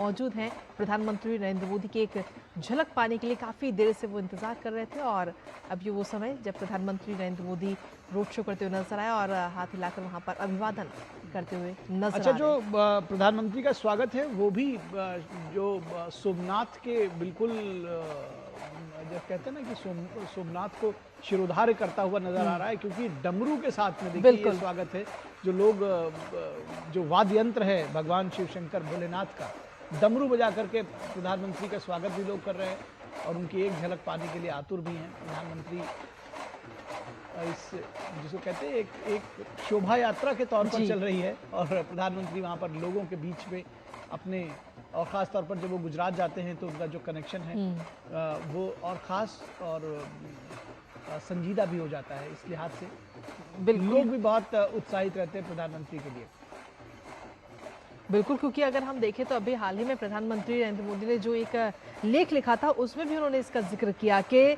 मौजूद हैं। प्रधानमंत्री नरेंद्र मोदी की एक झलक पाने के लिए काफ़ी देर से वो इंतज़ार कर रहे थे और अब ये वो समय जब प्रधानमंत्री नरेंद्र मोदी रोड शो करते हुए नजर आए और हाथ हिलाकर वहां पर अभिवादन करते हुए नजर अच्छा, आ रहे जो हैं। प्रधानमंत्री का स्वागत है वो भी जो सोमनाथ के बिल्कुल जब कहते हैं ना कि सोमनाथ को शिरोधार्य करता हुआ नजर आ रहा है, क्योंकि डमरू के साथ में देखिए ये स्वागत है। जो लोग जो वाद्य यंत्र है भगवान शिव शंकर भोलेनाथ का, डमरू बजा करके प्रधानमंत्री का स्वागत भी लोग कर रहे हैं और उनकी एक झलक पाने के लिए आतुर भी हैं। प्रधानमंत्री इस जिसको कहते हैं एक शोभा यात्रा के तौर पर चल रही है और प्रधानमंत्री वहाँ पर लोगों के बीच में अपने, और ख़ास तौर पर जब वो गुजरात जाते हैं तो उनका जो कनेक्शन है वो और ख़ास और संजीदा भी हो जाता है। इस लिहाज से लोग भी बहुत उत्साहित रहते हैं प्रधानमंत्री के लिए। बिल्कुल, क्योंकि अगर हम देखें तो अभी हाल ही में प्रधानमंत्री नरेंद्र मोदी ने जो एक लेख लिखा था उसमें भी उन्होंने इसका जिक्र किया कि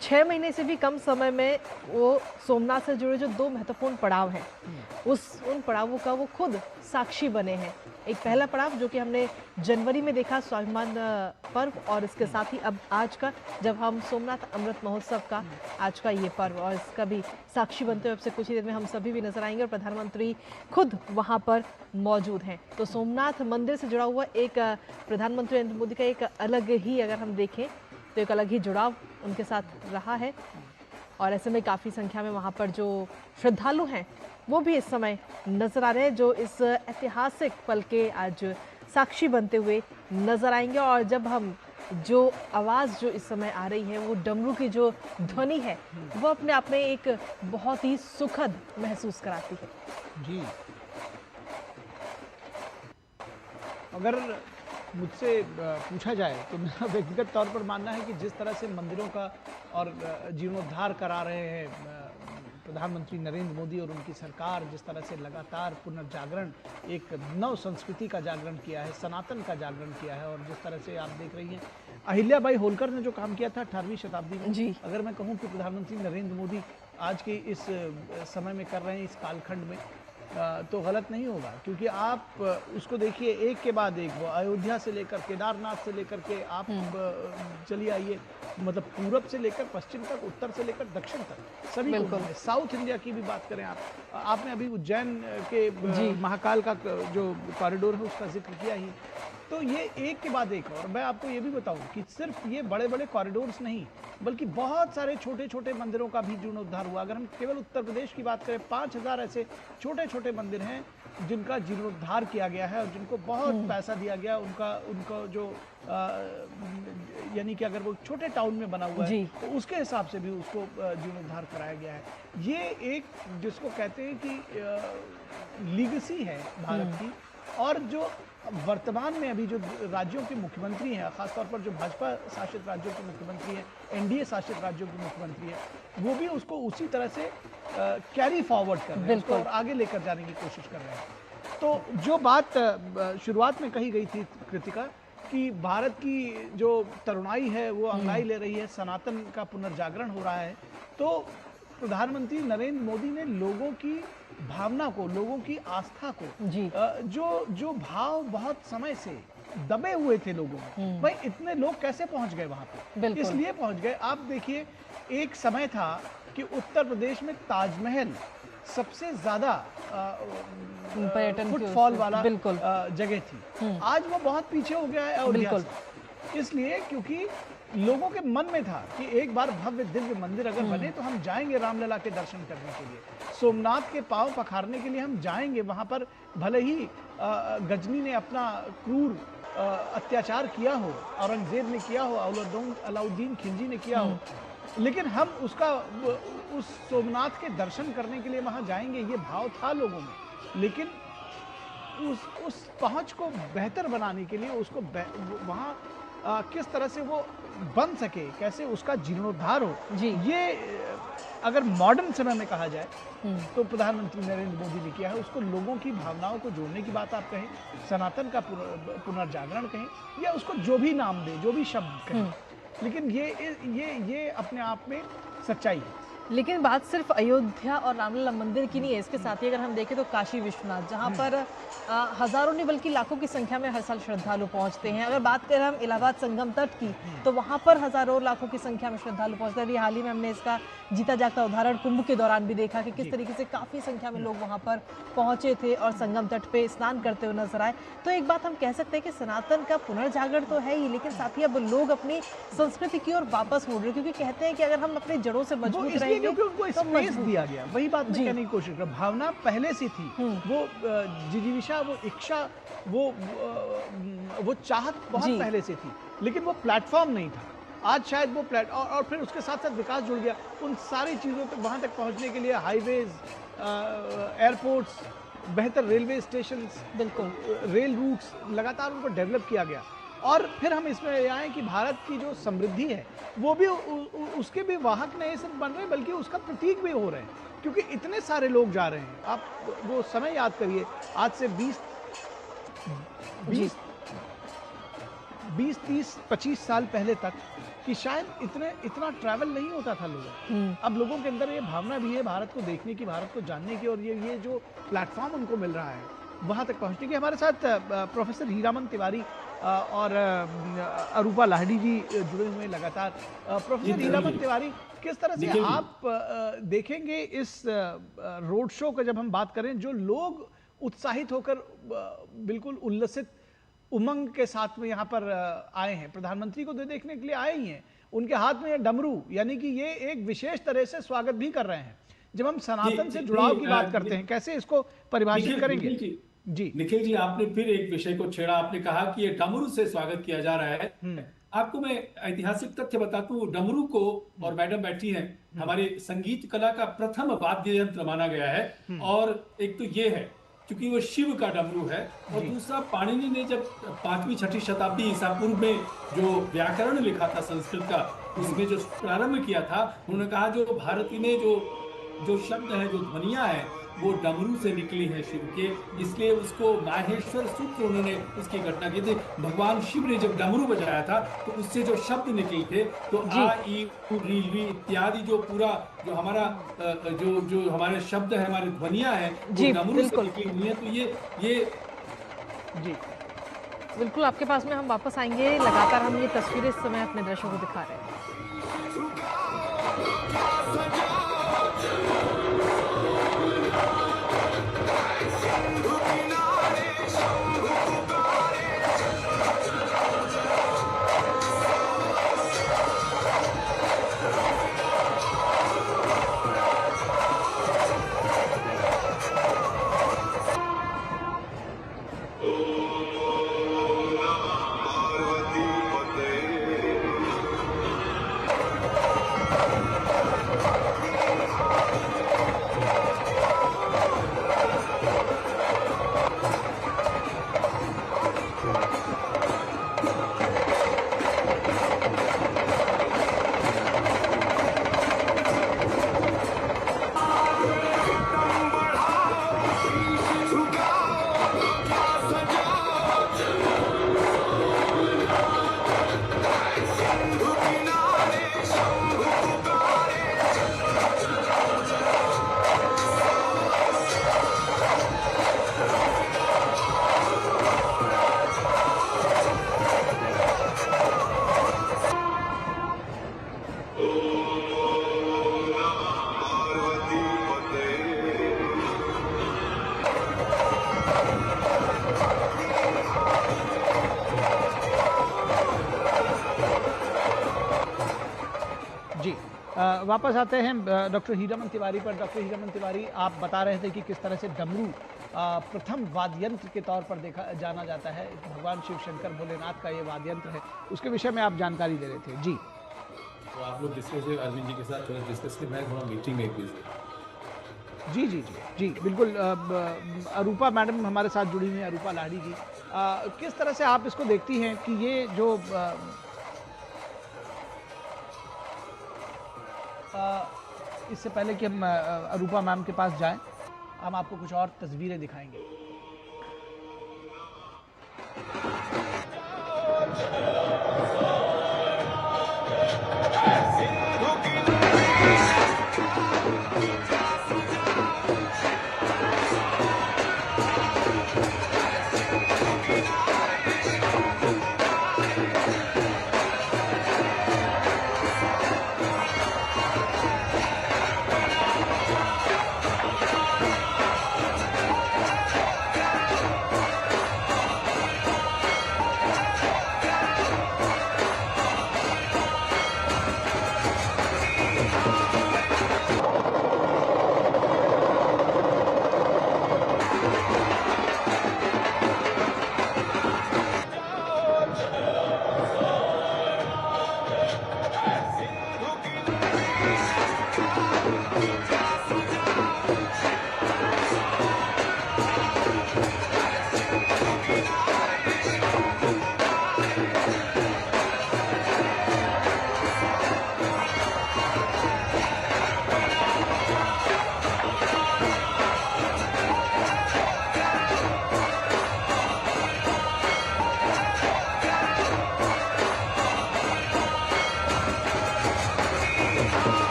6 महीने से भी कम समय में वो सोमनाथ से जुड़े जो 2 महत्वपूर्ण पड़ाव हैं उन पड़ावों का वो खुद साक्षी बने हैं। एक पहला पड़ाव जो कि हमने जनवरी में देखा, स्वाभिमान पर्व, और इसके साथ ही अब आज का जब हम सोमनाथ अमृत महोत्सव का आज का ये पर्व, और इसका भी साक्षी बनते हुए अब से कुछ ही देर में हम सभी भी नजर आएंगे और प्रधानमंत्री खुद वहां पर मौजूद हैं। तो सोमनाथ मंदिर से जुड़ा हुआ एक प्रधानमंत्री नरेंद्र मोदी का एक अलग ही, अगर हम देखें तो एक अलग ही जुड़ाव उनके साथ रहा है और ऐसे में काफ़ी संख्या में वहाँ पर जो श्रद्धालु हैं वो भी इस समय नजर आ रहे हैं, जो इस ऐतिहासिक पल के आज साक्षी बनते हुए नजर आएंगे। और जब हम जो आवाज़ जो इस समय आ रही है, वो डमरू की जो ध्वनि है, वो अपने आप में एक बहुत ही सुखद महसूस कराती है। जी, अगर मुझसे पूछा जाए तो मेरा व्यक्तिगत तौर पर मानना है कि जिस तरह से मंदिरों का और जीर्णोद्धार करा रहे हैं प्रधानमंत्री नरेंद्र मोदी और उनकी सरकार, जिस तरह से लगातार पुनर्जागरण, एक नव संस्कृति का जागरण किया है, सनातन का जागरण किया है, और जिस तरह से आप देख रही हैं अहिल्याबाई होलकर ने जो काम किया था 18वीं शताब्दी में, अगर मैं कहूँ कि प्रधानमंत्री नरेंद्र मोदी आज के इस समय में कर रहे हैं, इस कालखंड में, तो गलत नहीं होगा। क्योंकि आप उसको देखिए एक के बाद एक, वो अयोध्या से लेकर केदारनाथ से लेकर के आप चलिए आइए, मतलब पूरब से लेकर पश्चिम तक, उत्तर से लेकर दक्षिण तक, सभी को। साउथ इंडिया की भी बात करें आपने अभी उज्जैन के महाकाल का जो कॉरिडोर है उसका जिक्र किया ही। तो ये एक के बाद एक, और मैं आपको ये भी बताऊं कि सिर्फ ये बड़े बड़े कॉरिडोर्स नहीं, बल्कि बहुत सारे छोटे छोटे मंदिरों का भी जीर्णोद्धार हुआ। अगर हम केवल उत्तर प्रदेश की बात करें, 5000 ऐसे छोटे छोटे मंदिर हैं जिनका जीर्णोद्धार किया गया है और जिनको बहुत पैसा दिया गया। उनका जो यानी कि अगर वो छोटे टाउन में बना हुआ है तो उसके हिसाब से भी उसको जीर्णोद्धार कराया गया है। ये एक जिसको कहते हैं कि लीगेसी है भारत की। और जो वर्तमान में अभी जो राज्यों के मुख्यमंत्री हैं, खासतौर पर जो भाजपा शासित राज्यों के मुख्यमंत्री हैं, एनडीए शासित राज्यों के मुख्यमंत्री हैं, वो भी उसको उसी तरह से कैरी फॉरवर्ड कर रहे हैं, उसको और आगे लेकर जाने की कोशिश कर रहे हैं। तो जो बात शुरुआत में कही गई थी कृतिका, कि भारत की जो तरुणाई है वो अंगाई ले रही है, सनातन का पुनर्जागरण हो रहा है, तो प्रधानमंत्री नरेंद्र मोदी ने लोगों की भावना को, लोगों की आस्था को, जो भाव बहुत समय से दबे हुए थे लोगों में, भाई इतने लोग कैसे पहुंच गए वहां पे? इसलिए पहुंच गए, आप देखिए एक समय था कि उत्तर प्रदेश में ताजमहल सबसे ज्यादा पर्यटन फुटफॉल वाला जगह थी। आज वो बहुत पीछे हो गया है अयोध्या से। इसलिए क्योंकि लोगों के मन में था कि एक बार भव्य दिव्य मंदिर अगर बने तो हम जाएंगे रामलला के दर्शन करने के लिए, सोमनाथ के पांव पखारने के लिए हम जाएंगे वहां पर। भले ही गजनी ने अपना क्रूर अत्याचार किया हो, औरंगजेब ने किया हो, अलाउद्दीन खिलजी ने किया हो, लेकिन हम उस सोमनाथ के दर्शन करने के लिए वहां जाएंगे, ये भाव था लोगों में। लेकिन उस पहुंच को बेहतर बनाने के लिए उसको वहां किस तरह से वो बन सके, कैसे उसका जीर्णोद्धार हो, ये अगर मॉडर्न समय में कहा जाए तो प्रधानमंत्री नरेंद्र मोदी ने किया है। उसको लोगों की भावनाओं को जोड़ने की बात आप कहें, सनातन का पुनर्जागरण कहें, या उसको जो भी नाम दे, जो भी शब्द कहें, लेकिन ये अपने आप में सच्चाई है। लेकिन बात सिर्फ अयोध्या और रामलला मंदिर की नहीं है, इसके साथ ही अगर हम देखें तो काशी विश्वनाथ, जहाँ पर हजारों नहीं बल्कि लाखों की संख्या में हर साल श्रद्धालु पहुँचते हैं। अगर बात करें हम इलाहाबाद संगम तट की, तो वहाँ पर हजारों लाखों की संख्या में श्रद्धालु पहुँचते हैं। अभी हाल ही में हमने इसका जीता जागता उदाहरण कुंभ के दौरान भी देखा कि किस तरीके से काफ़ी संख्या में लोग वहाँ पर पहुँचे थे और संगम तट पे स्नान करते हुए नजर आए। तो एक बात हम कह सकते हैं कि सनातन का पुनर्जागरण तो है ही, लेकिन साथ ही अब लोग अपनी संस्कृति की ओर वापस मुड़ रहे, क्योंकि कहते हैं कि अगर हम अपनी जड़ों से मजबूत रहेंगे क्योंकि उनको तो स्पेस दिया गया, वही बात मैं कहने की कोशिश कर, भावना पहले से थी, वो जिजीविषा, वो इच्छा, वो चाहत बहुत पहले से थी, लेकिन वो प्लेटफॉर्म नहीं था। आज शायद वो और फिर उसके साथ साथ विकास जुड़ गया उन सारी चीज़ों तक, वहाँ तक पहुँचने के लिए हाईवेज, एयरपोर्ट्स, बेहतर रेलवे स्टेशन, बिल्कुल रेल रूट्स लगातार उनको डेवलप किया गया। और फिर हम इसमें आए कि भारत की जो समृद्धि है वो भी उसके भी वाहक नहीं सिर्फ बन रहे बल्कि उसका प्रतीक भी हो रहे हैं, क्योंकि इतने सारे लोग जा रहे हैं। आप वो समय याद करिए, आज से 20-30-25 साल पहले तक कि शायद इतना ट्रैवल नहीं होता था लोगों। अब लोगों के अंदर ये भावना भी है भारत को देखने की, भारत को जानने की, और ये जो प्लेटफॉर्म उनको मिल रहा है वहाँ तक पहुँचने की। हमारे साथ प्रोफेसर हीरामन तिवारी और अरूपा लाहिड़ी जी जुड़े हुए लगातार। प्रोफेसर हीरामन तिवारी, किस तरह से आप देखेंगे इस रोड शो का, जब हम बात करें, जो लोग उत्साहित होकर बिल्कुल उल्लसित उमंग के साथ में यहाँ पर आए हैं, प्रधानमंत्री को देखने के लिए आए ही हैं, उनके हाथ में ये डमरू, यानी कि ये एक विशेष तरह से स्वागत भी कर रहे हैं। जब हम सनातन से जुड़ाव की बात करते हैं, कैसे इसको परिभाषित करेंगे? जी निखिल जी, आपने फिर एक विषय को छेड़ा। आपने कहा कि ये डमरू से स्वागत किया जा रहा है। आपको मैं ऐतिहासिक तथ्य बताता हूँ। डमरू को, और मैडम बैठी हैं, हमारी संगीत कला का प्रथम वाद्य यंत्र माना गया है। और एक तो ये है क्योंकि वो शिव का डमरू है, और दूसरा पाणिनि ने जब 5वीं-6वीं शताब्दी ईसा पूर्व में जो व्याकरण लिखा था संस्कृत का, उसमें जो प्रारंभ किया था, उन्होंने कहा जो भारती ने जो शब्द है, जो ध्वनियां हैं, वो डमरू से निकली है शिव के, इसलिए उसको माहेश्वर सूत्र उन्होंने उसकी घटना की थी। भगवान शिव ने जब डमरू बजाया था तो उससे जो शब्द निकले थे, तो आ ई उ री ली इत्यादि जो पूरा जो हमारा जो हमारे शब्द है, हमारी ध्वनियां हैं, वो डमरू से निकली हुई है। तो ये जी बिल्कुल, आपके पास में हम वापस आएंगे। लगातार हम ये तस्वीरें इस समय अपने दर्शकों को दिखा रहे हैं। वापस आते हैं डॉक्टर हीरामन तिवारी पर। डॉक्टर हीरामन तिवारी, आप बता रहे थे कि किस तरह से डमरू प्रथम वाद्य यंत्र के तौर पर देखा जाना जाता है, भगवान शिव शंकर भोलेनाथ का ये वाद्य यंत्र है, उसके विषय में आप जानकारी दे रहे थे। जी, तो आप लोग डिस्कस, अरविंद जी के साथ थोड़ा डिस्कस के, मैं थोड़ा मीटिंग में जी जी जी जी बिल्कुल। अरूपा मैडम हमारे साथ जुड़ी हुई हैं, अरूपा लाहिड़ी जी, किस तरह से आप इसको देखती हैं कि ये जो इससे पहले कि हम अरूपा मैम के पास जाएं, हम आपको कुछ और तस्वीरें दिखाएंगे।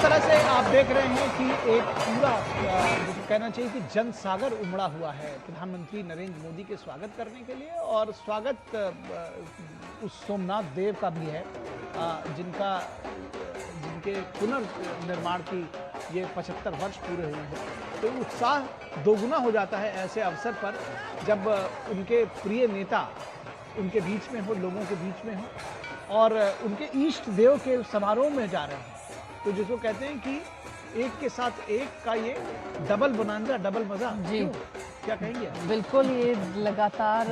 तरह से आप देख रहे हैं कि एक पूरा जिसे कहना चाहिए कि जन सागर उमड़ा हुआ है प्रधानमंत्री नरेंद्र मोदी के स्वागत करने के लिए, और स्वागत उस सोमनाथ देव का भी है जिनके पुनर्निर्माण की ये 75 वर्ष पूरे हुए हैं। तो उत्साह दोगुना हो जाता है ऐसे अवसर पर जब उनके प्रिय नेता उनके बीच में हो, लोगों के बीच में हो और उनके इष्ट देव के समारोह में जा रहे हैं। तो जिसको कहते हैं कि एक के साथ एक का ये डबल बोनांजा, डबल मजा। जी, क्या कहेंगे? बिल्कुल, ये लगातार,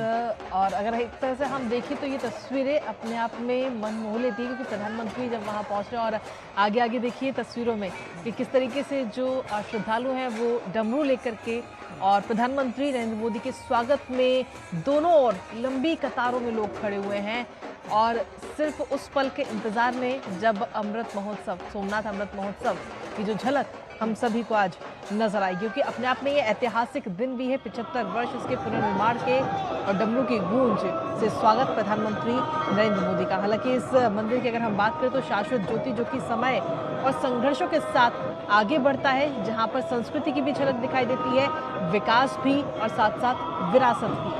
और अगर एक तरह से हम देखें तो ये तस्वीरें अपने आप में मन मोह लेती है, क्योंकि प्रधानमंत्री जब वहाँ पहुँच रहे हैं और आगे आगे देखिए तस्वीरों में कि किस तरीके से जो श्रद्धालु हैं वो डमरू लेकर के और प्रधानमंत्री नरेंद्र मोदी के स्वागत में दोनों ओर लंबी कतारों में लोग खड़े हुए हैं और सिर्फ उस पल के इंतजार में जब अमृत महोत्सव, सोमनाथ अमृत महोत्सव की जो झलक हम सभी को आज नजर आएगी, क्योंकि अपने आप में ये ऐतिहासिक दिन भी है। 75 वर्ष इसके पुनर्निर्माण के और डमरू की गूंज से स्वागत प्रधानमंत्री नरेंद्र मोदी का। हालांकि इस मंदिर की अगर हम बात करें तो शाश्वत ज्योति जो कि समय और संघर्षों के साथ आगे बढ़ता है, जहाँ पर संस्कृति की भी झलक दिखाई देती है, विकास भी और साथ साथ विरासत भी।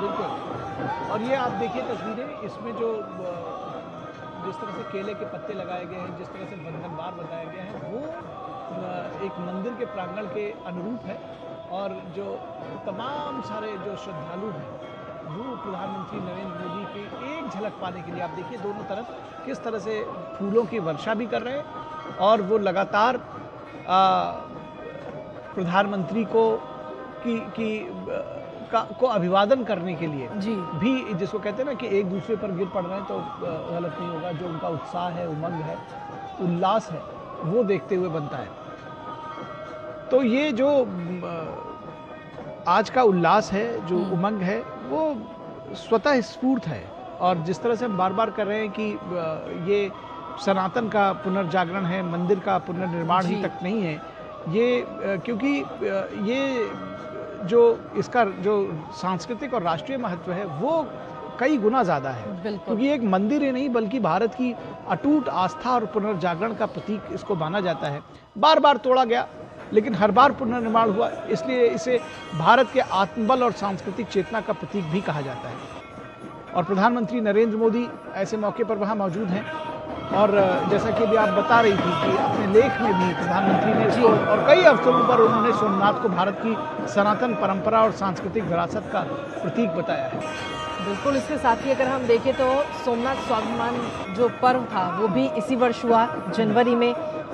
बिल्कुल, और ये आप देखिए तस्वीरें, इसमें जो जिस तरह से केले के पत्ते लगाए गए हैं, जिस तरह से बंधनवार बनाया गया है, वो एक मंदिर के प्रांगण के अनुरूप है। और जो तमाम सारे जो श्रद्धालु हैं वो प्रधानमंत्री नरेंद्र मोदी की एक झलक पाने के लिए, आप देखिए दोनों तरफ किस तरह से फूलों की वर्षा भी कर रहे हैं और वो लगातार प्रधानमंत्री को अभिवादन करने के लिए जी भी, जिसको कहते हैं ना कि एक दूसरे पर गिर पड़ रहे हैं तो गलत नहीं होगा। जो उनका उत्साह है, उमंग है, उल्लास है, वो देखते हुए बनता है। तो ये जो आज का उल्लास है, जो उमंग है, वो स्वतः स्फूर्त है। और जिस तरह से हम बार बार कर रहे हैं कि ये सनातन का पुनर्जागरण है, मंदिर का पुनर्निर्माण ही तक नहीं है ये, क्योंकि ये जो इसका जो सांस्कृतिक और राष्ट्रीय महत्व है वो कई गुना ज़्यादा है, क्योंकि एक मंदिर ही नहीं बल्कि भारत की अटूट आस्था और पुनर्जागरण का प्रतीक इसको माना जाता है। बार बार तोड़ा गया लेकिन हर बार पुनर्निर्माण हुआ, इसलिए इसे भारत के आत्मबल और सांस्कृतिक चेतना का प्रतीक भी कहा जाता है। और प्रधानमंत्री नरेंद्र मोदी ऐसे मौके पर वहाँ मौजूद हैं। और जैसा कि अभी आप बता रही थी कि अपने लेख में भी प्रधानमंत्री ने इसको और कई अवसरों पर उन्होंने सोमनाथ को भारत की सनातन परंपरा और सांस्कृतिक विरासत का प्रतीक बताया है। बिल्कुल, इसके साथ ही अगर हम देखें तो सोमनाथ स्वाभिमान जो पर्व था वो भी इसी वर्ष हुआ, जनवरी में,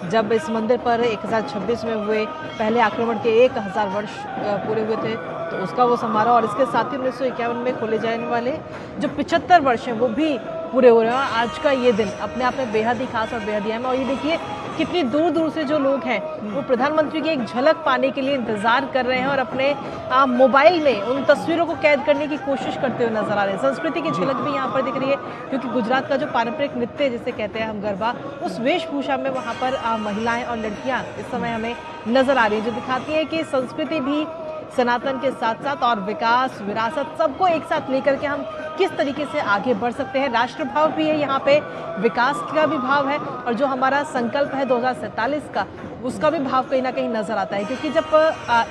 जब इस मंदिर पर 1026 में हुए पहले आक्रमण के 1000 वर्ष पूरे हुए थे, तो उसका वो समारोह। और इसके साथ ही 1951 में खोले जाने वाले जो 75 वर्ष हैं वो भी पूरे हो रहे हैं। आज का ये दिन अपने आप में बेहद ही खास और बेहद ही अहम है। और ये देखिए कितनी दूर दूर से जो लोग हैं वो प्रधानमंत्री की एक झलक पाने के लिए इंतजार कर रहे हैं और अपने मोबाइल में उन तस्वीरों को कैद करने की कोशिश करते हुए नजर आ रहे हैं। संस्कृति की झलक भी यहाँ पर दिख रही है, क्योंकि गुजरात का जो पारंपरिक नृत्य जिसे कहते हैं हम गरबा, उस वेशभूषा में वहाँ पर महिलाएं और लड़कियाँ इस समय हमें नजर आ रही है, जो दिखाती है कि संस्कृति भी सनातन के साथ साथ और विकास, विरासत सबको एक साथ लेकर के हम किस तरीके से आगे बढ़ सकते हैं। राष्ट्र भाव भी है यहाँ पे, विकास का भी भाव है, और जो हमारा संकल्प है 2047 का, उसका भी भाव कहीं ना कहीं नजर आता है। क्योंकि जब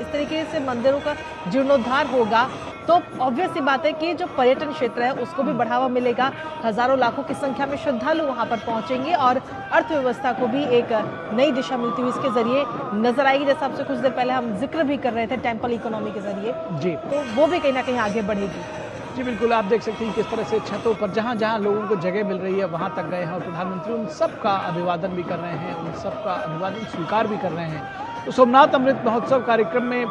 इस तरीके से मंदिरों का जीर्णोद्धार होगा तो ऑब्वियस सी बात है कि जो पर्यटन क्षेत्र है उसको भी बढ़ावा मिलेगा, हजारों लाखों की संख्या में श्रद्धालु वहां पर पहुंचेंगे और अर्थव्यवस्था को भी एक नई दिशा मिलती हुई इसके जरिए नजर आएगी। जैसा आपसे कुछ देर पहले हम जिक्र भी कर रहे थे टेम्पल इकोनॉमी के जरिए, जी, तो वो भी कहीं ना कहीं आगे बढ़ेगी। जी बिल्कुल, आप देख सकते हैं किस तरह से छतों पर जहाँ जहाँ लोगों को जगह मिल रही है वहाँ तक गए हैं और प्रधानमंत्री उन सब का अभिवादन भी कर रहे हैं, उन सब का अभिवादन स्वीकार भी कर रहे हैं। तो सोमनाथ अमृत महोत्सव कार्यक्रम में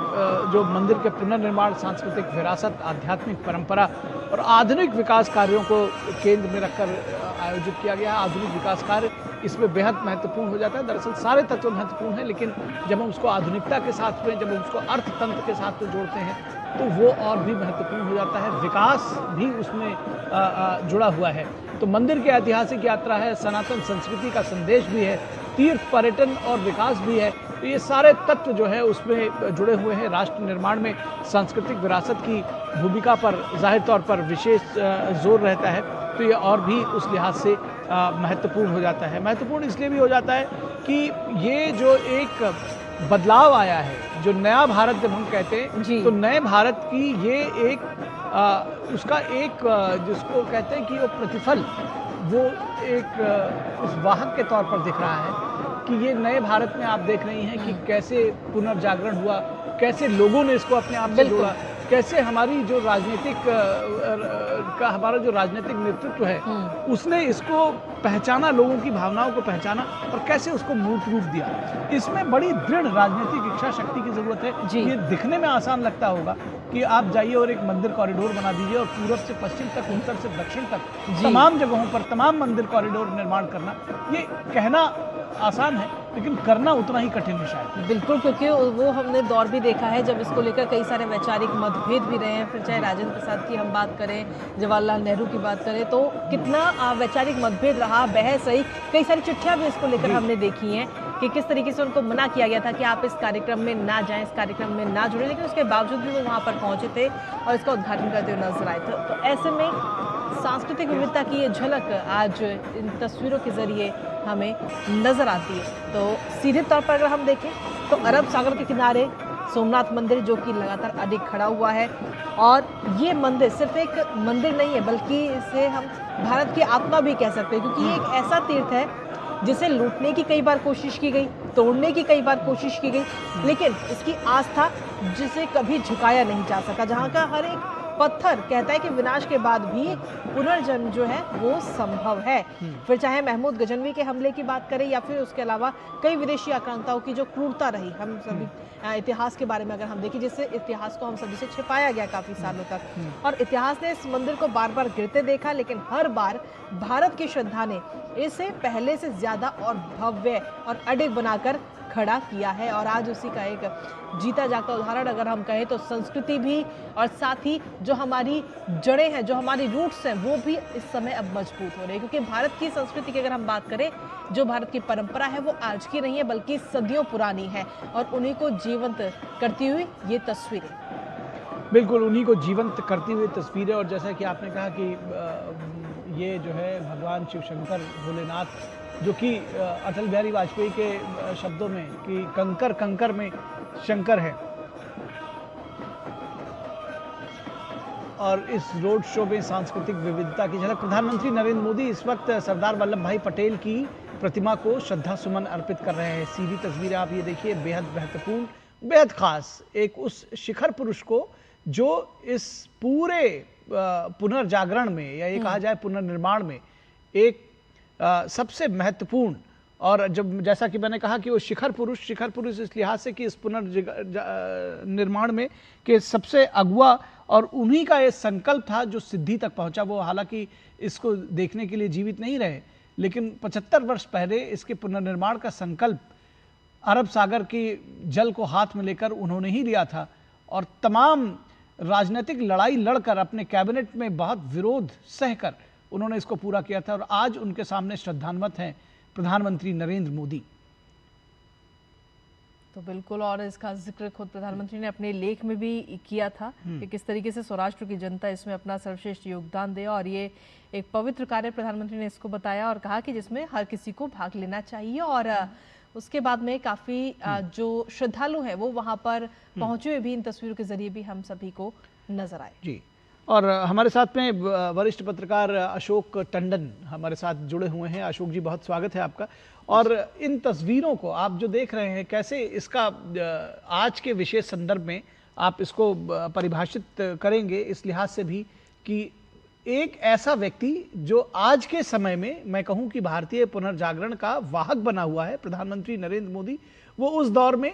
जो मंदिर के पुनर्निर्माण, सांस्कृतिक विरासत, आध्यात्मिक परंपरा और आधुनिक विकास कार्यों को केंद्र में रखकर आयोजित किया गया। आधुनिक विकास कार्य इसमें बेहद महत्वपूर्ण हो जाता है। दरअसल सारे तत्व महत्वपूर्ण हैं, लेकिन जब हम उसको आधुनिकता के साथ में, जब हम उसको अर्थतंत्र के साथ में जोड़ते हैं तो वो और भी महत्वपूर्ण हो जाता है। विकास भी उसमें जुड़ा हुआ है। तो मंदिर की ऐतिहासिक यात्रा है, सनातन संस्कृति का संदेश भी है, तीर्थ, पर्यटन और विकास भी है। तो ये सारे तत्व जो है उसमें जुड़े हुए हैं। राष्ट्र निर्माण में सांस्कृतिक विरासत की भूमिका पर जाहिर तौर पर विशेष जोर रहता है। तो तो ये और भी उस लिहाज से महत्वपूर्ण हो जाता है। महत्वपूर्ण इसलिए भी हो जाता है कि ये जो एक बदलाव आया है, जो नया भारत जब हम कहते हैं, तो नए भारत की ये एक उसका एक जिसको कहते हैं कि वो प्रतिफल, वो एक उस वाहक के तौर पर दिख रहा है कि ये नए भारत में आप देख रही हैं कि कैसे पुनर्जागरण हुआ, कैसे लोगों ने इसको अपने आप से जोड़ा, कैसे हमारी जो हमारा जो राजनीतिक नेतृत्व है उसने इसको पहचाना, लोगों की भावनाओं को पहचाना और कैसे उसको मूर्त रूप दिया। इसमें बड़ी दृढ़ राजनीतिक इच्छा शक्ति की जरूरत है। ये दिखने में आसान लगता होगा कि आप जाइए और एक मंदिर कॉरिडोर बना दीजिए और पूरब से पश्चिम तक, उत्तर से दक्षिण तक तमाम जगहों पर तमाम मंदिर कॉरिडोर निर्माण करना, ये कहना आसान है लेकिन करना उतना ही कठिन है शायद। बिल्कुल, क्योंकि वो हमने दौर भी देखा है जब इसको लेकर कई सारे वैचारिक मतभेद भी रहे हैं। फिर चाहे राजेंद्र प्रसाद की हम बात करें, जवाहरलाल नेहरू की बात करें, तो कितना वैचारिक मतभेद रहा, बहस रही, कई सारी चिट्ठियां भी इसको लेकर हमने देखी हैं कि किस तरीके से उनको मना किया गया था कि आप इस कार्यक्रम में ना जाएं, इस कार्यक्रम में ना जुड़े, लेकिन उसके बावजूद भी वो वहाँ पर पहुँचे थे और इसका उद्घाटन करते हुए नजर आए थे। तो ऐसे में सांस्कृतिक विविधता की ये झलक आज इन तस्वीरों के जरिए हमें नजर आती है। तो सीधे तौर पर अगर हम देखें तो अरब सागर के किनारे सोमनाथ मंदिर जो कि लगातार अडिग खड़ा हुआ है, और ये मंदिर सिर्फ एक मंदिर नहीं है बल्कि इसे हम भारत की आत्मा भी कह सकते हैं, क्योंकि ये एक ऐसा तीर्थ है जिसे लूटने की कई बार कोशिश की गई, तोड़ने की कई बार कोशिश की गई, लेकिन इसकी आस्था जिसे कभी झुकाया नहीं जा सका, जहाँ का हर एक पत्थर कहता है कि विनाश के बाद भी पुनर्जन्म जो है वो संभव है। फिर चाहे महमूद गजनवी के हमले की बात करें या फिर उसके अलावा कई विदेशी आक्रांताओं की जो क्रूरता रही, हम सभी इतिहास के बारे में अगर हम देखें, जिससे इतिहास को हम सभी से छिपाया गया काफी सालों तक, और इतिहास ने इस मंदिर को बार बार गिरते देखा, लेकिन हर बार भारत की श्रद्धा ने इसे पहले से ज्यादा और भव्य और अडिग बनाकर खड़ा किया है। और आज उसी का एक जीता जागता उदाहरण अगर हम कहें तो संस्कृति भी, और साथ ही जो हमारी जड़ें हैं, जो हमारी रूट्स हैं, वो भी इस समय अब मजबूत हो रही है। क्योंकि भारत की संस्कृति की अगर हम बात करें, जो भारत की परंपरा है वो आज की नहीं है बल्कि सदियों पुरानी है, और उन्हीं को जीवंत करती हुई ये तस्वीरें, बिल्कुल उन्हीं को जीवंत करती हुई तस्वीरें। और जैसा कि आपने कहा कि ये जो है भगवान शिव शंकर भोलेनाथ, जो कि अटल बिहारी वाजपेयी के शब्दों में कि कंकर कंकर में शंकर है, और इस रोड शो में सांस्कृतिक विविधता की झलक। प्रधानमंत्री नरेंद्र मोदी इस वक्त सरदार वल्लभ भाई पटेल की प्रतिमा को श्रद्धा सुमन अर्पित कर रहे हैं। सीधी तस्वीरें आप ये देखिए, बेहद महत्वपूर्ण, बेहद खास एक उस शिखर पुरुष को जो इस पूरे पुनर्जागरण में, या ये कहा जाए पुनर्निर्माण में, एक सबसे महत्वपूर्ण, और जब जैसा कि मैंने कहा कि वो शिखर पुरुष इस लिहाज से कि इस पुनर्निर्माण में के सबसे अगुआ, और उन्हीं का ये संकल्प था जो सिद्धि तक पहुंचा। वो हालांकि इसको देखने के लिए जीवित नहीं रहे, लेकिन 75 वर्ष पहले इसके पुनर्निर्माण का संकल्प अरब सागर की जल को हाथ में लेकर उन्होंने ही लिया था, और तमाम राजनीतिक लड़ाई लड़कर अपने कैबिनेट में बहुत विरोध सहकर उन्होंने इसको पूरा किया था। और आज उनके सामने श्रद्धान्वित हैं प्रधानमंत्री नरेंद्र मोदी। तो बिल्कुल, और इसका जिक्र खुद प्रधानमंत्री ने अपने लेख में भी किया था कि किस तरीके से सौराष्ट्र की जनता इसमें अपना सर्वश्रेष्ठ योगदान दे, और ये एक पवित्र कार्य प्रधानमंत्री ने इसको बताया और कहा कि जिसमें हर किसी को भाग लेना चाहिए। और उसके बाद में काफ़ी जो श्रद्धालु हैं वो वहाँ पर पहुँचे हुए भी इन तस्वीरों के जरिए भी हम सभी को नजर आए। जी, और हमारे साथ में वरिष्ठ पत्रकार अशोक टंडन हमारे साथ जुड़े हुए हैं। अशोक जी, बहुत स्वागत है आपका। और इन तस्वीरों को आप जो देख रहे हैं, कैसे इसका आज के विशेष संदर्भ में आप इसको परिभाषित करेंगे, इस लिहाज से भी कि एक ऐसा व्यक्ति जो आज के समय में मैं कहूं कि भारतीय पुनर्जागरण का वाहक बना हुआ है, प्रधानमंत्री नरेंद्र मोदी, वो उस दौर में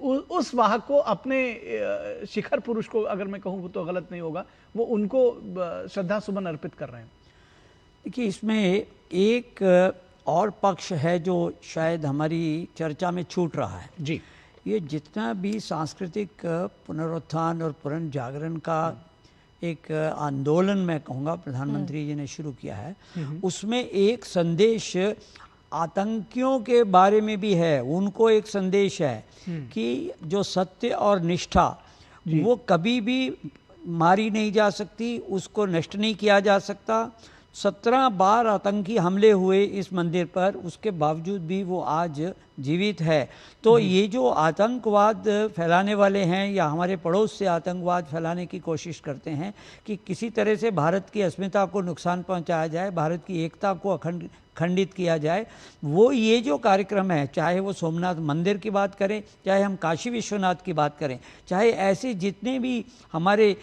उस वाहक को, अपने शिखर पुरुष को, अगर मैं कहूँ तो गलत नहीं होगा, वो उनको श्रद्धा सुमन अर्पित कर रहे हैं। देखिए, इसमें एक और पक्ष है जो शायद हमारी चर्चा में छूट रहा है। जी, ये जितना भी सांस्कृतिक पुनरुत्थान और पुनर्जागरण का एक आंदोलन मैं कहूँगा प्रधानमंत्री जी ने शुरू किया है, उसमें एक संदेश आतंकियों के बारे में भी है। उनको एक संदेश है कि जो सत्य और निष्ठा वो कभी भी मारी नहीं जा सकती, उसको नष्ट नहीं किया जा सकता। 17 बार आतंकी हमले हुए इस मंदिर पर, उसके बावजूद भी वो आज जीवित है। तो ये जो आतंकवाद फैलाने वाले हैं या हमारे पड़ोस से आतंकवाद फैलाने की कोशिश करते हैं कि किसी तरह से भारत की अस्मिता को नुकसान पहुंचाया जाए, भारत की एकता को खंडित किया जाए, वो ये जो कार्यक्रम है, चाहे वो सोमनाथ मंदिर की बात करें, चाहे हम काशी विश्वनाथ की बात करें, चाहे ऐसे जितने भी हमारे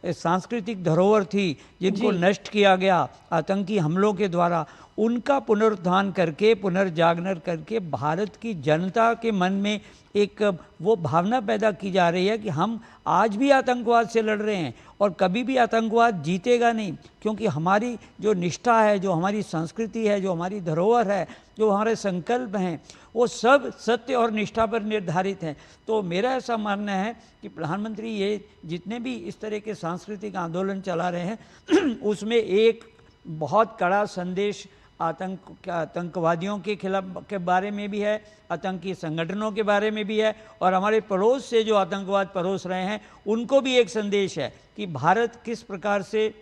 सांस्कृतिक धरोहर थी जिनको नष्ट किया गया आतंकी हमलों के द्वारा, उनका पुनरुत्थान करके, पुनर्जागरण करके भारत की जनता के मन में एक वो भावना पैदा की जा रही है कि हम आज भी आतंकवाद से लड़ रहे हैं और कभी भी आतंकवाद जीतेगा नहीं, क्योंकि हमारी जो निष्ठा है, जो हमारी संस्कृति है, जो हमारी धरोहर है, जो हमारे संकल्प हैं, वो सब सत्य और निष्ठा पर निर्धारित हैं। तो मेरा ऐसा मानना है कि प्रधानमंत्री ये जितने भी इस तरह के सांस्कृतिक आंदोलन चला रहे हैं उसमें एक बहुत कड़ा संदेश आतंकवादियों के खिलाफ के बारे में भी है, आतंकी संगठनों के बारे में भी है, और हमारे पड़ोस से जो आतंकवाद परोस रहे हैं उनको भी एक संदेश है कि भारत किस प्रकार से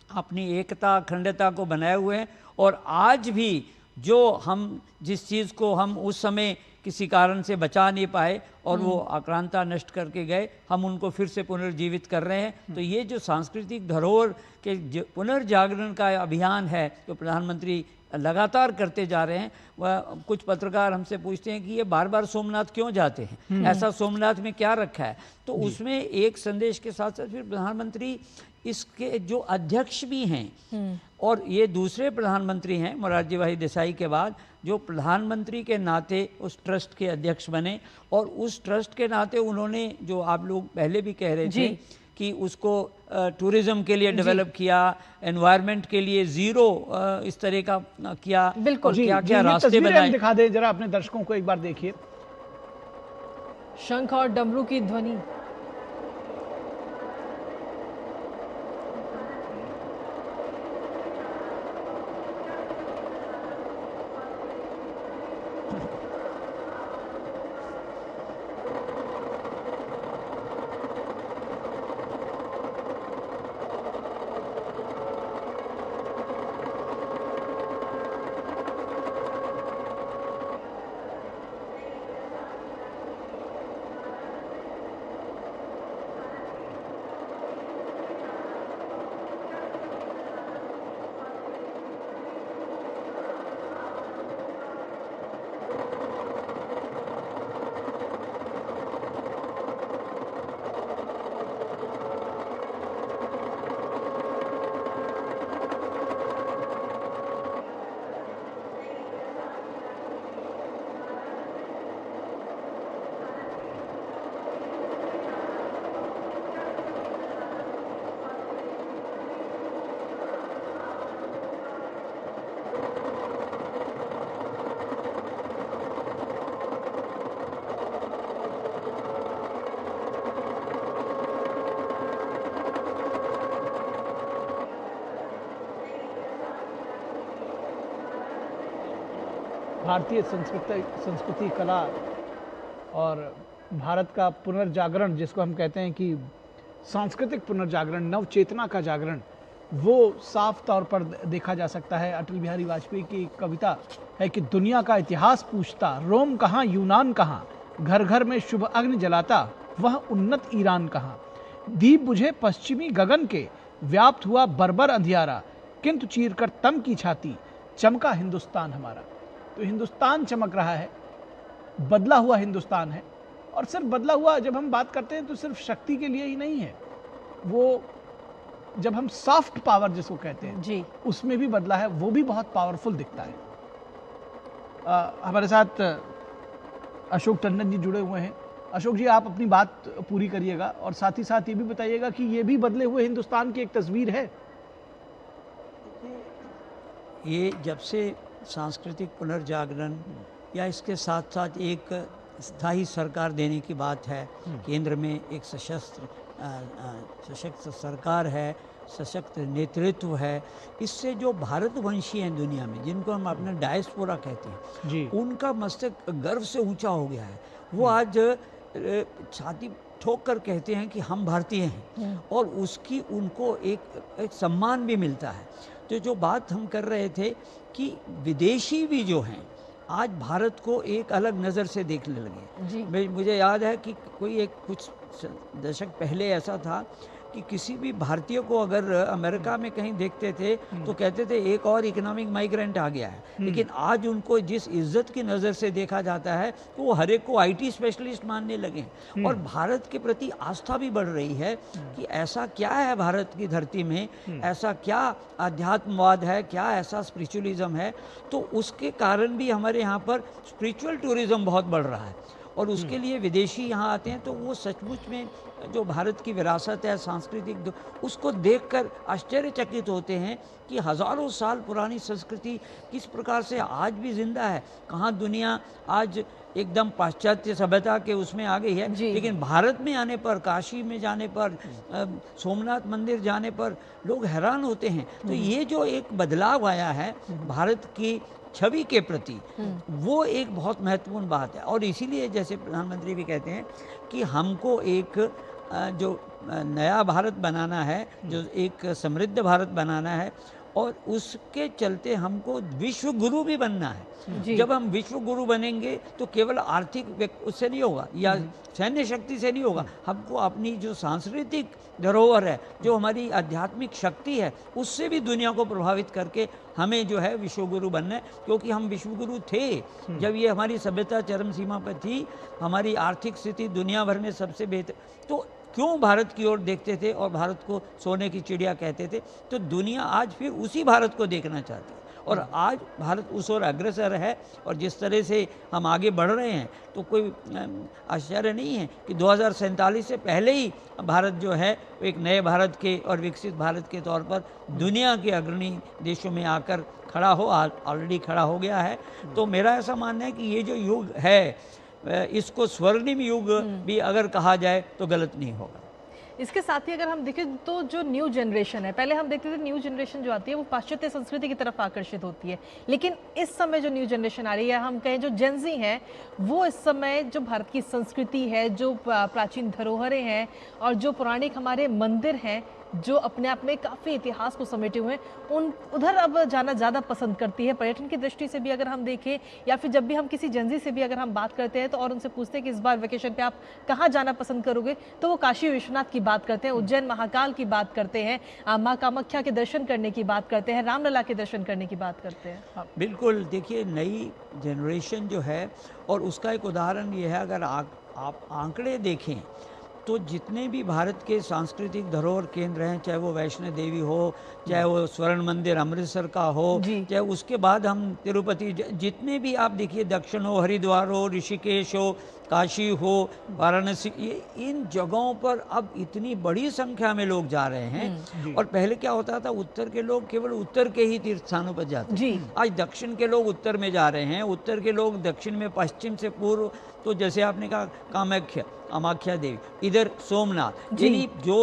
अपनी एकता अखंडता को बनाए हुए हैं। और आज भी जो हम जिस चीज़ को हम उस समय किसी कारण से बचा नहीं पाए और वो आक्रांता नष्ट करके गए, हम उनको फिर से पुनर्जीवित कर रहे हैं। तो ये जो सांस्कृतिक धरोहर के पुनर्जागरण का अभियान है जो प्रधानमंत्री लगातार करते जा रहे हैं, वह कुछ पत्रकार हमसे पूछते हैं कि ये बार बार सोमनाथ क्यों जाते हैं, ऐसा सोमनाथ में क्या रखा है। तो उसमें एक संदेश के साथ साथ फिर प्रधानमंत्री इसके जो अध्यक्ष भी हैं और ये दूसरे प्रधानमंत्री हैं मोरारजी भाई देसाई के बाद जो प्रधानमंत्री के नाते उस ट्रस्ट के अध्यक्ष बने, और उस ट्रस्ट के नाते उन्होंने जो आप लोग पहले भी कह रहे थे कि उसको टूरिज्म के लिए डेवलप किया, एनवायरनमेंट के लिए जीरो इस तरह का किया, बिल्कुल क्या क्या रास्ते बनाए। दिखा दें जरा अपने दर्शकों को, एक बार देखिए शंख और डमरू की ध्वनि। भारतीय संस्कृति कला और भारत का पुनर्जागरण, जिसको हम कहते हैं कि सांस्कृतिक पुनर्जागरण, नव चेतना का जागरण, वो साफ तौर पर देखा जा सकता है। अटल बिहारी वाजपेयी की एक कविता है कि दुनिया का इतिहास पूछता, रोम कहाँ यूनान कहाँ, घर घर में शुभ अग्नि जलाता, वह उन्नत ईरान कहाँ। दीप बुझे पश्चिमी गगन के, व्याप्त हुआ बर्बर अंधियारा, किंतु चीर कर तम की छाती, चमका हिंदुस्तान हमारा। तो हिंदुस्तान चमक रहा है, बदला हुआ हिंदुस्तान है। और सिर्फ बदला हुआ जब हम बात करते हैं तो सिर्फ शक्ति के लिए ही नहीं है, वो जब हम सॉफ्ट पावर जिसको कहते हैं जी, उसमें भी बदला है, वो भी बहुत पावरफुल दिखता है। हमारे साथ अशोक टंडन जी जुड़े हुए हैं। अशोक जी, आप अपनी बात पूरी करिएगा और साथ ही साथ ये भी बताइएगा कि ये भी बदले हुए हिंदुस्तान की एक तस्वीर है। ये जब से सांस्कृतिक पुनर्जागरण या इसके साथ साथ एक स्थायी सरकार देने की बात है, केंद्र में एक सशक्त सरकार है, सशक्त नेतृत्व है, इससे जो भारतवंशी हैं दुनिया में, जिनको हम अपना डायस्पोरा कहते हैं, उनका मस्तक गर्व से ऊंचा हो गया है। वो आज छाती ठोक कर कहते हैं कि हम भारतीय हैं, और उसकी उनको एक सम्मान भी मिलता है। तो जो बात हम कर रहे थे कि विदेशी भी जो हैं आज भारत को एक अलग नज़र से देखने लगे। मुझे याद है कि कुछ दशक पहले ऐसा था कि किसी भी भारतीय को अगर अमेरिका में कहीं देखते थे तो कहते थे एक और इकोनॉमिक माइग्रेंट आ गया है, लेकिन आज उनको जिस इज्जत की नज़र से देखा जाता है तो वो हर एक को IT स्पेशलिस्ट मानने लगे हैं, और भारत के प्रति आस्था भी बढ़ रही है कि ऐसा क्या है भारत की धरती में, ऐसा क्या आध्यात्मवाद है, क्या ऐसा स्पिरिचुअलिज्म है। तो उसके कारण भी हमारे यहाँ पर स्पिरिचुअल टूरिज्म बहुत बढ़ रहा है, और उसके लिए विदेशी यहाँ आते हैं। तो वो सचमुच में जो भारत की विरासत है सांस्कृतिक, उसको देखकर आश्चर्यचकित होते हैं कि हज़ारों साल पुरानी संस्कृति किस प्रकार से आज भी जिंदा है। कहाँ दुनिया आज एकदम पाश्चात्य सभ्यता के उसमें आ गई है, लेकिन भारत में आने पर, काशी में जाने पर, सोमनाथ मंदिर जाने पर लोग हैरान होते हैं। तो ये जो एक बदलाव आया है भारत की छवि के प्रति, वो एक बहुत महत्वपूर्ण बात है। और इसीलिए जैसे प्रधानमंत्री भी कहते हैं कि हमको एक जो नया भारत बनाना है, जो एक समृद्ध भारत बनाना है, और उसके चलते हमको विश्व गुरु भी बनना है। जब हम विश्व गुरु बनेंगे तो केवल आर्थिक उससे नहीं होगा या सैन्य शक्ति से नहीं होगा, हमको अपनी जो सांस्कृतिक धरोहर है, जो हमारी आध्यात्मिक शक्ति है, उससे भी दुनिया को प्रभावित करके हमें जो है विश्व गुरु बनना है। क्योंकि हम विश्व गुरु थे जब ये हमारी सभ्यता चरम सीमा पर थी, हमारी आर्थिक स्थिति दुनिया भर में सबसे बेहतर, तो क्यों भारत की ओर देखते थे और भारत को सोने की चिड़िया कहते थे। तो दुनिया आज फिर उसी भारत को देखना चाहती है, और आज भारत उस ओर अग्रसर है। और जिस तरह से हम आगे बढ़ रहे हैं तो कोई आश्चर्य नहीं है कि 2047 से पहले ही भारत जो है एक नए भारत के और विकसित भारत के तौर पर दुनिया के अग्रणी देशों में आकर खड़ा हो, ऑलरेडी खड़ा हो गया है। तो मेरा ऐसा मानना है कि ये जो युग है इसको स्वर्णिम युग भी अगर कहा जाए तो गलत नहीं होगा। इसके साथ ही अगर हम देखें तो जो न्यू जनरेशन है, पहले हम देखते थे न्यू जनरेशन जो आती है वो पाश्चात्य संस्कृति की तरफ आकर्षित होती है, लेकिन इस समय जो न्यू जनरेशन आ रही है, हम कहें जो जेनजी है, वो इस समय जो भारत की संस्कृति है, जो प्राचीन धरोहरें हैं और जो पौराणिक हमारे मंदिर हैं जो अपने आप में काफ़ी इतिहास को समेटे हुए हैं, उधर अब जाना ज़्यादा पसंद करती है। पर्यटन की दृष्टि से भी अगर हम देखें, या फिर जब भी हम किसी जेनजी से भी अगर हम बात करते हैं तो और उनसे पूछते हैं कि इस बार वेकेशन पे आप कहाँ जाना पसंद करोगे, तो वो काशी विश्वनाथ की बात करते हैं, उज्जैन महाकाल की बात करते हैं, माँ कामाख्या के दर्शन करने की बात करते हैं, रामलला के दर्शन करने की बात करते हैं। बिल्कुल, देखिए नई जनरेशन जो है, और उसका एक उदाहरण ये है, अगर आप आंकड़े देखें तो जितने भी भारत के सांस्कृतिक धरोहर केंद्र हैं, चाहे वो वैष्णो देवी हो, चाहे वो स्वर्ण मंदिर अमृतसर का हो, चाहे उसके बाद हम तिरुपति, जितने भी आप देखिए, दक्षिण हो, हरिद्वार हो, ऋषिकेश हो, काशी हो, वाराणसी, ये इन जगहों पर अब इतनी बड़ी संख्या में लोग जा रहे हैं। और पहले क्या होता था, उत्तर के लोग केवल उत्तर के ही तीर्थ स्थानों पर जाते थे। आज दक्षिण के लोग उत्तर में जा रहे हैं, उत्तर के लोग दक्षिण में, पश्चिम से पूर्व, तो जैसे आपने कहा कामाख्या देवी, इधर सोमनाथ, यानी जो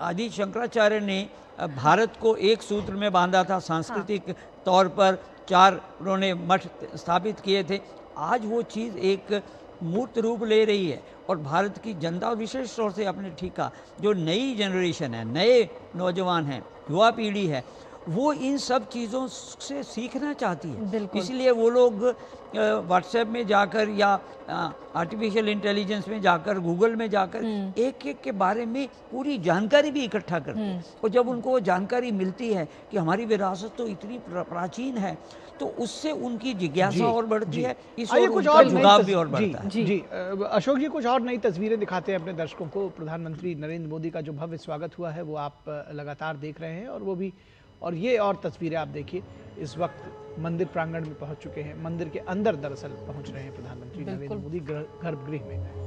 आदि शंकराचार्य ने भारत को एक सूत्र में बांधा था, सांस्कृतिक तौर पर 4 उन्होंने मठ स्थापित किए थे, आज वो चीज़ एक मूर्त रूप ले रही है। और भारत की जनता, विशेष तौर से आपने ठीक कहा, जो नई जनरेशन है, नए नौजवान हैं, युवा पीढ़ी है, वो इन सब चीज़ों से सीखना चाहती है। इसलिए वो लोग व्हाट्सएप में जाकर या आर्टिफिशियल इंटेलिजेंस में जाकर, गूगल में जाकर एक एक के बारे में पूरी जानकारी भी इकट्ठा करते हैं। और जब उनको वो जानकारी मिलती है कि हमारी विरासत तो इतनी प्राचीन है, तो उससे उनकी जिज्ञासा और बढ़ती है, इस और उनका झुकाव भी और बढ़ता है। जी अशोक जी, कुछ और नई तस्वीरें दिखाते हैं अपने दर्शकों को। प्रधानमंत्री नरेंद्र मोदी का जो भव्य स्वागत हुआ है वो आप लगातार देख रहे हैं, और वो भी, और ये और तस्वीरें आप देखिए, इस वक्त मंदिर प्रांगण में पहुंच चुके हैं, मंदिर के अंदर दरअसल पहुंच रहे हैं प्रधानमंत्री नरेंद्र मोदी गर्भगृह में।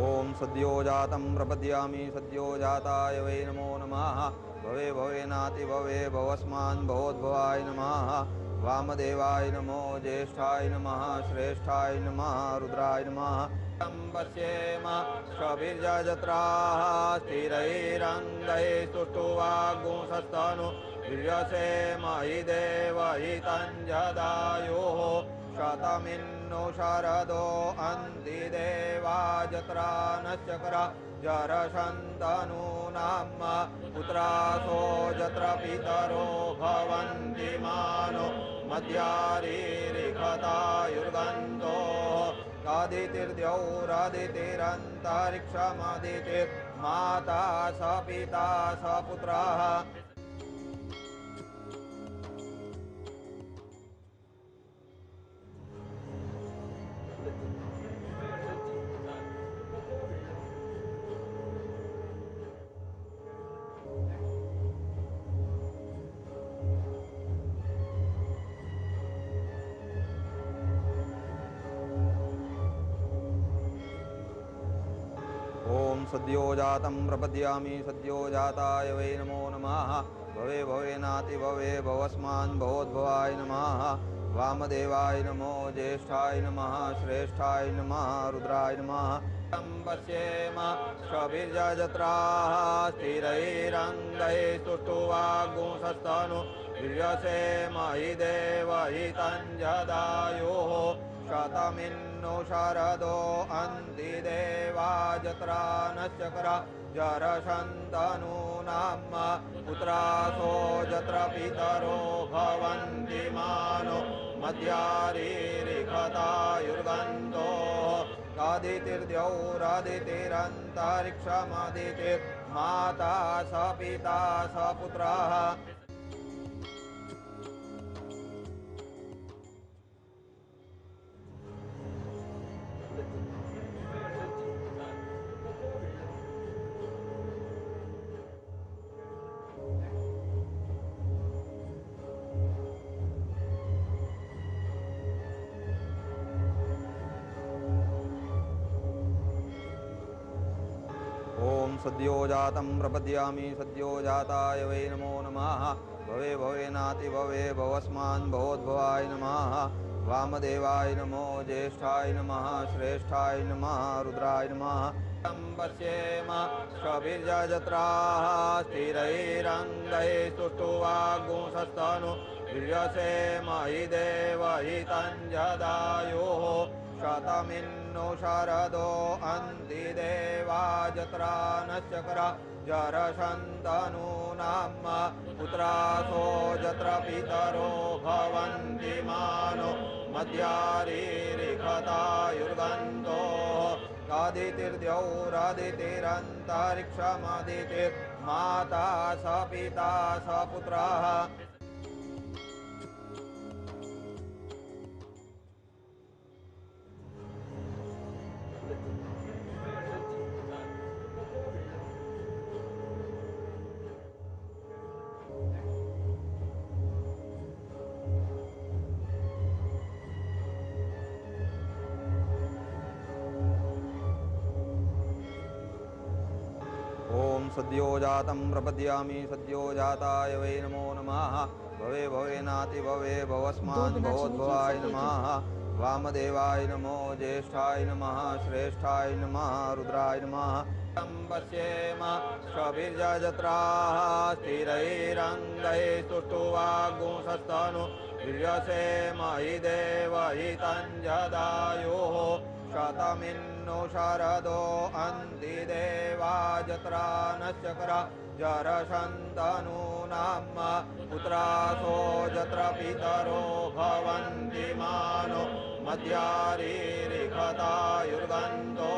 ओम सद्यो जातं प्रपद्यामि सद्यो जाताय वै नमो नमः। भवे भवेनाति भवे भवस्मान् भवोद्भवाय नमः। वामदेवाय नमो, ज्येष्ठाय नमः, श्रेष्ठाय नमः, रुद्राय नमः, पश्येम स्वभिर्यजत्राः स्थिरैरङ्गैः सुष्ठुवागुंसस्तनु वीर्यसेम हि देव हितञ्जदायुः शतमिन्नु शरदो अन्ति देवाजत्रा नश्चक्रा जरशन्तनूनाम् पुत्रासो जत्र पितरो भवन्ति मानो मध्यारीरिखतायुर्गन्धो आदितिर्द्यौरादितिरन्तरिक्षमादितिर्माता स पिता स पुत्रः ओम सद्यो जातं प्रपद्यामि सद्यो जाताय वै नमो नमः भवे भवेनाति भवे भवस्मान् भवोद्भवाय नमः वामदेवाय नमो ज्येष्ठाय नमः श्रेष्ठाय नमः रुद्राय नमः पश्येम स्वभिर्यजत्राः स्थिरैरङ्गैः सुष्ठुवागुंसस्तनु वीर्यसेम हि देव हितञ्जदायुः शतमिन्नु शरदो अन्ति देवाजत्रा नश्चक्रा जरशन्तनूनाम् पुत्रासो जत्र पितरो भवन्ति मानो मध्यारीरिखतायुर्गन्धो आदितिर्द्यौरादितिरन्तरिक्षमादितिर्माता स पिता स पुत्रः ओम सद्यो जातं प्रपद्यामि सद्यो जाताय वै नमो नमः भवे भवेनाति भवे भवस्मान् भवोद्भवाय नमः वामदेवाय नमो ज्येष्ठाय नमः श्रेष्ठाय नमः रुद्राय नमः पश्येम स्वभिर्यजत्राः स्थिरैरङ्गैः सुष्ठुवागुंसस्तनु वीर्यसेम हि देव हितञ्जदायुः शतमिन्नु शरदो अन्ति देवाजत्रा नश्चक्रा जरशन्तनूनाम् पुत्रासो जत्र पितरो भवन्ति मानो मध्यारीरिखतायुर्गन्धो आदितिर्द्यौरादितिरन्तरिक्षमादितिर्माता स पिता स पुत्रः ओम सद्यो जातं प्रपद्यामि सद्यो जाताय वै नमो नमः भवे भवेनाति भवे भवस्मान् भवोद्भवाय नमः वामदेवाय नमो ज्येष्ठाय नमः श्रेष्ठाय नमः रुद्राय नमः पश्येम स्वभिर्यजत्राः स्थिरैरङ्गैः सुष्ठुवागुंसस्तनु वीर्यसेम हि देव हितञ्जदायुः शतमिन्नु शरदो अन्ति देवाजत्रा नश्चक्रा जरशन्तनूनाम् पुत्रासो जत्र पितरो भवन्ति मानो मध्यारीरिखतायुर्गन्धो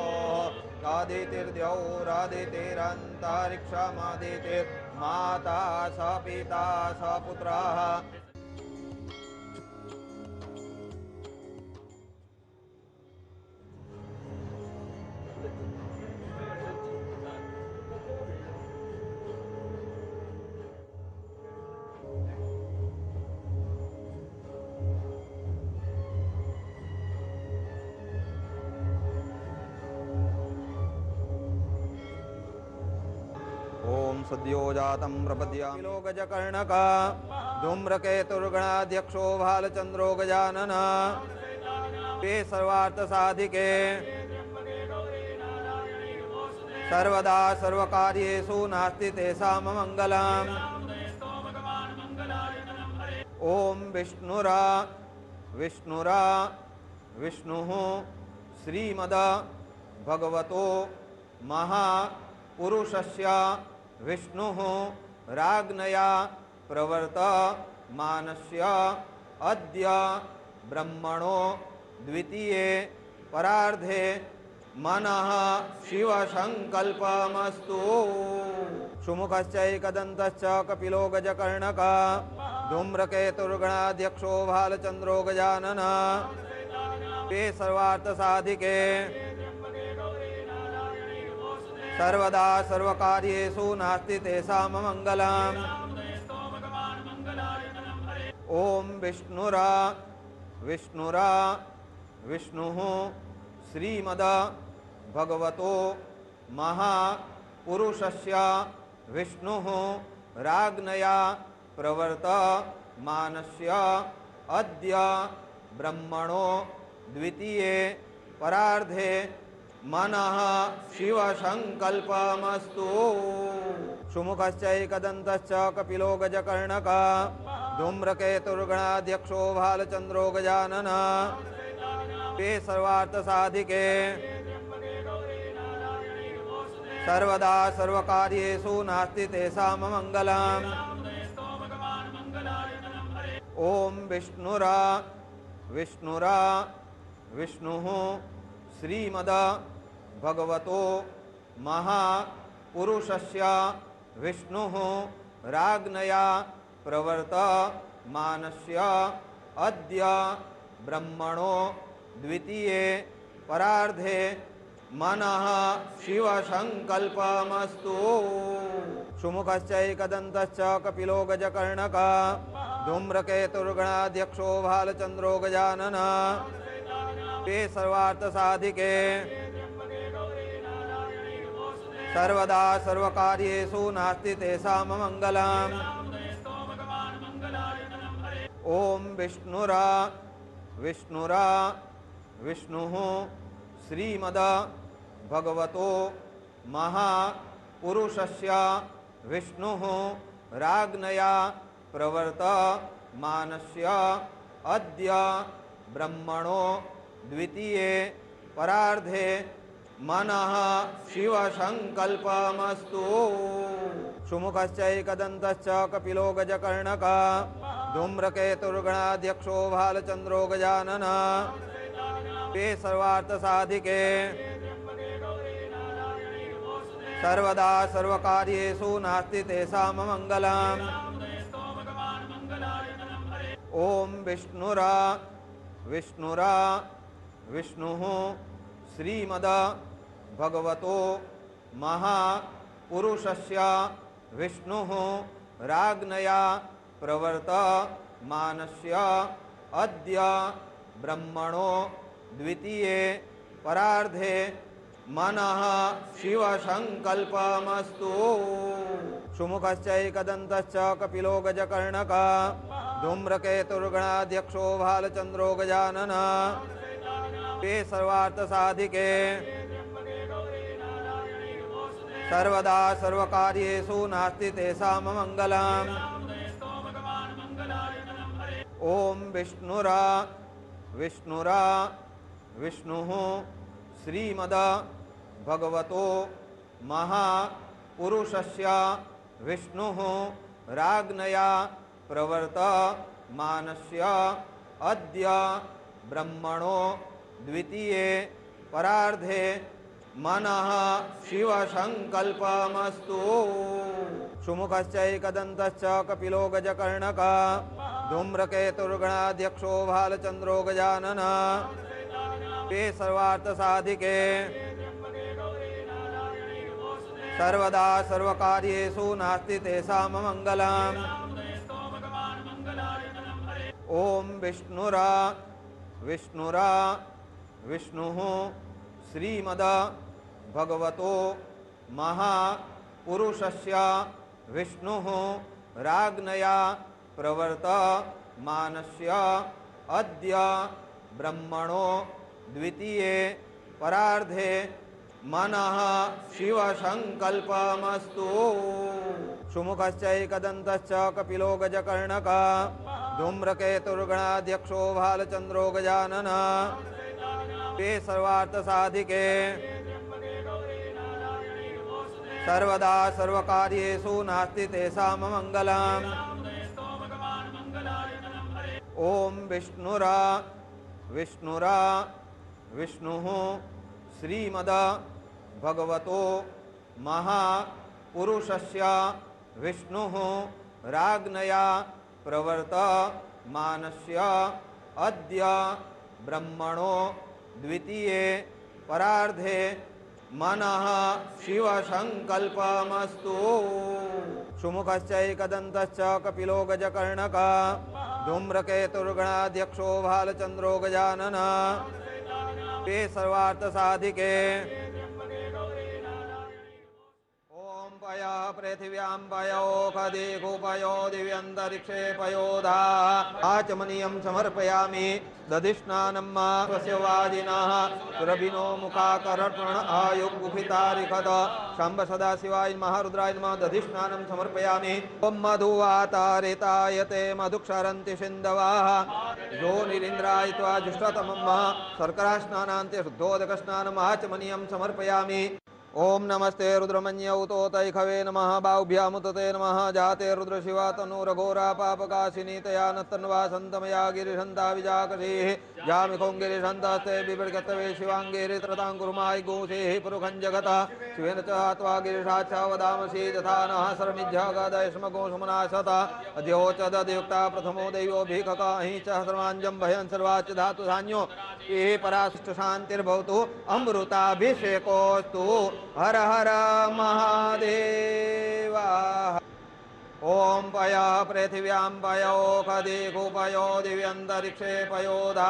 आदितिर्द्यौरादितिरन्तरिक्षमादितिर्माता स पिता स पुत्रः ओम सद्यो जातं प्रपद्यामि लोकजकर्णक धूम्रकेतुर्गणाध्यक्षो भालचन्द्रो गजानन ते सर्वार्थ साधिके सर्वदा सर्वकार्येषु नास्ति तेषां मङ्गलम् ॐ विष्णुरा विष्णुः श्रीमद भगवतो महापुरुषस्य विष्णुः राज्ञया प्रवर्तमानस्य अद्य ब्रह्मणो द्वितीये परार्धे मनः शिवसङ्कल्पमस्तु सुमुखश्चैकदन्तश्च कपिलो गजकर्णकः धूम्रकेतुर्गणाध्यक्षो भालचन्द्रो गजाननः ते सर्वार्थसाधिके सर्वदा सर्वकार्येषु नास्ति तेषां मङ्गलम् ॐ विष्णुरा विष्णुः श्रीमद भगवतो महापुरुषस्य विष्णुः राज्ञया प्रवर्तमानस्य अद्य ब्रह्मणो द्वितीये परार्धे मनः शिवसङ्कल्पमस्तु सुमुखश्चैकदन्तश्च कपिलो गजकर्णकः धूम्रकेतुर्गणाध्यक्षो भालचन्द्रो गजाननः ते सर्वार्थसाधिके सर्वदा सर्वकार्येषु नास्ति तेषां मङ्गलम् ॐ विष्णुरा विष्णुः श्रीमद भगवतो महापुरुषस्य विष्णुः राज्ञया प्रवर्तमानस्य अद्य ब्रह्मणो द्वितीये परार्धे मनः शिवसङ्कल्पमस्तु सुमुखश्चैकदन्तश्च कपिलो गजकर्णकः धूम्रकेतुर्गणाध्यक्षो भालचन्द्रो गजाननः ते सर्वार्थसाधिके सर्वदा सर्वकार्येषु नास्ति तेषां मङ्गलम् ॐ विष्णुरा विष्णुः श्रीमद भगवतो महापुरुषस्य विष्णुः राज्ञया प्रवर्तमानस्य अद्य ब्रह्मणो द्वितीये परार्धे मनः शिवसङ्कल्पमस्तु सुमुखश्चैकदन्तश्च कपिलो गजकर्णकः धूम्रकेतुर्गणाध्यक्षो भालचन्द्रो गजाननः ते सर्वार्थसाधिके सर्वदा सर्वकार्येषु नास्ति तेषां मङ्गलम् ॐ विष्णुरा विष्णुः श्रीमद भगवतो महापुरुषस्य विष्णुः राज्ञया प्रवर्तमानस्य अद्य ब्रह्मणो द्वितीये परार्धे मनः शिवसङ्कल्पमस्तु सुमुखश्चैकदन्तश्च कपिलो गजकर्णकः धूम्रकेतुर्गणाध्यक्षो भालचन्द्रो गजाननः ते सर्वार्थसाधिके सर्वदा सर्वकार्येषु नास्ति तेषां मङ्गलम् ॐ विष्णुरा विष्णुः श्रीमद भगवतो महापुरुषस्य विष्णुः राज्ञया प्रवर्तमानस्य अद्य ब्रह्मणो द्वितीये परार्धे मनः शिवसङ्कल्पमस्तु सुमुखश्चैकदन्तश्च कपिलो गजकर्णकः धूम्रकेतुर्गणाध्यक्षो भालचन्द्रो गजाननः ते सर्वार्थसाधिके सर्वदा सर्वकार्येषु नास्ति तेषां मङ्गलम् ॐ विष्णुरा विष्णुः श्रीमद भगवतो महापुरुषस्य विष्णुः राज्ञया प्रवर्तमानस्य अद्य ब्रह्मणो द्वितीये परार्धे मनः शिवसङ्कल्पमस्तु सुमुखश्चैकदन्तश्च कपिलो गजकर्णकः धूम्रकेतुर्गणाध्यक्षो भालचन्द्रो गजाननः ते सर्वार्थसाधिके सर्वदा सर्वकार्येषु नास्ति तेषां मङ्गलम् ओम विष्णुरा विष्णुरा विष्णुः श्रीमद भगवतो महापुरुषस्य विष्णुः राज्ञया प्रवर्तमानस्य अद्य ब्रह्मणो द्वितीये परार्धे मनः शिवसङ्कल्पमस्तु सुमुखश्चैकदन्तश्च कपिलो गजकर्णकः धूम्रकेतुर्गणाध्यक्षो भालचन्द्रो गजाननः ते सर्वार्थसाधिके ओम पयः पृथिव्यां पयोखदे गोपयो दिव्यन्तरिक्षे पयोधा आचमनीयं समर्पयामि दधिस्नानं मा स्वस्य वाजिनः सुरभिनो मुखाकर्पण आयुगुफितारिखद शम्भ सदाशिवाय महारुद्राय नमः दधिस्नानं समर्पयामि ओम मधुवातारितायते मधुक्षरन्ति सिन्धवः यो निरीन्द्राय त्वा जुष्टतमं शर्करास्नानान्ते शुद्धोदकस्नानम् आचमनीयं समर्पयामि ओम नमस्ते रुद्रमन्यौतोतैखवे नमः बाहुभ्यामुतते नमः जाते रुद्रशिवा तनूरघोरा पापकाशिनी तया नत्तन्वा सन्तमया गिरिशन्ता विजाकशीः जामिखों गिरिशन्तास्ते बिभर्गतवे शिवाङ्गेरि त्रताङ्कुरुमाय गोसेः पुरुखं जगतः शिवेन च त्वा गिरिशाच्छा वदामसि तथा नः सरमिज्झागदयस्मगोषमनाशतः अद्योचदयुक्ता प्रथमो दैवो भीखका हि च सर्वाञ्जं भयन् सर्वाच्च धातु धान्यो ये पराष्ट शान्तिर्भवतु अमृताभिषेकोऽस्तु हर हर महादेव ओम पयः पृथिव्यां पयोखदे गोपयो दिव्यन्तरिक्षे पयोधा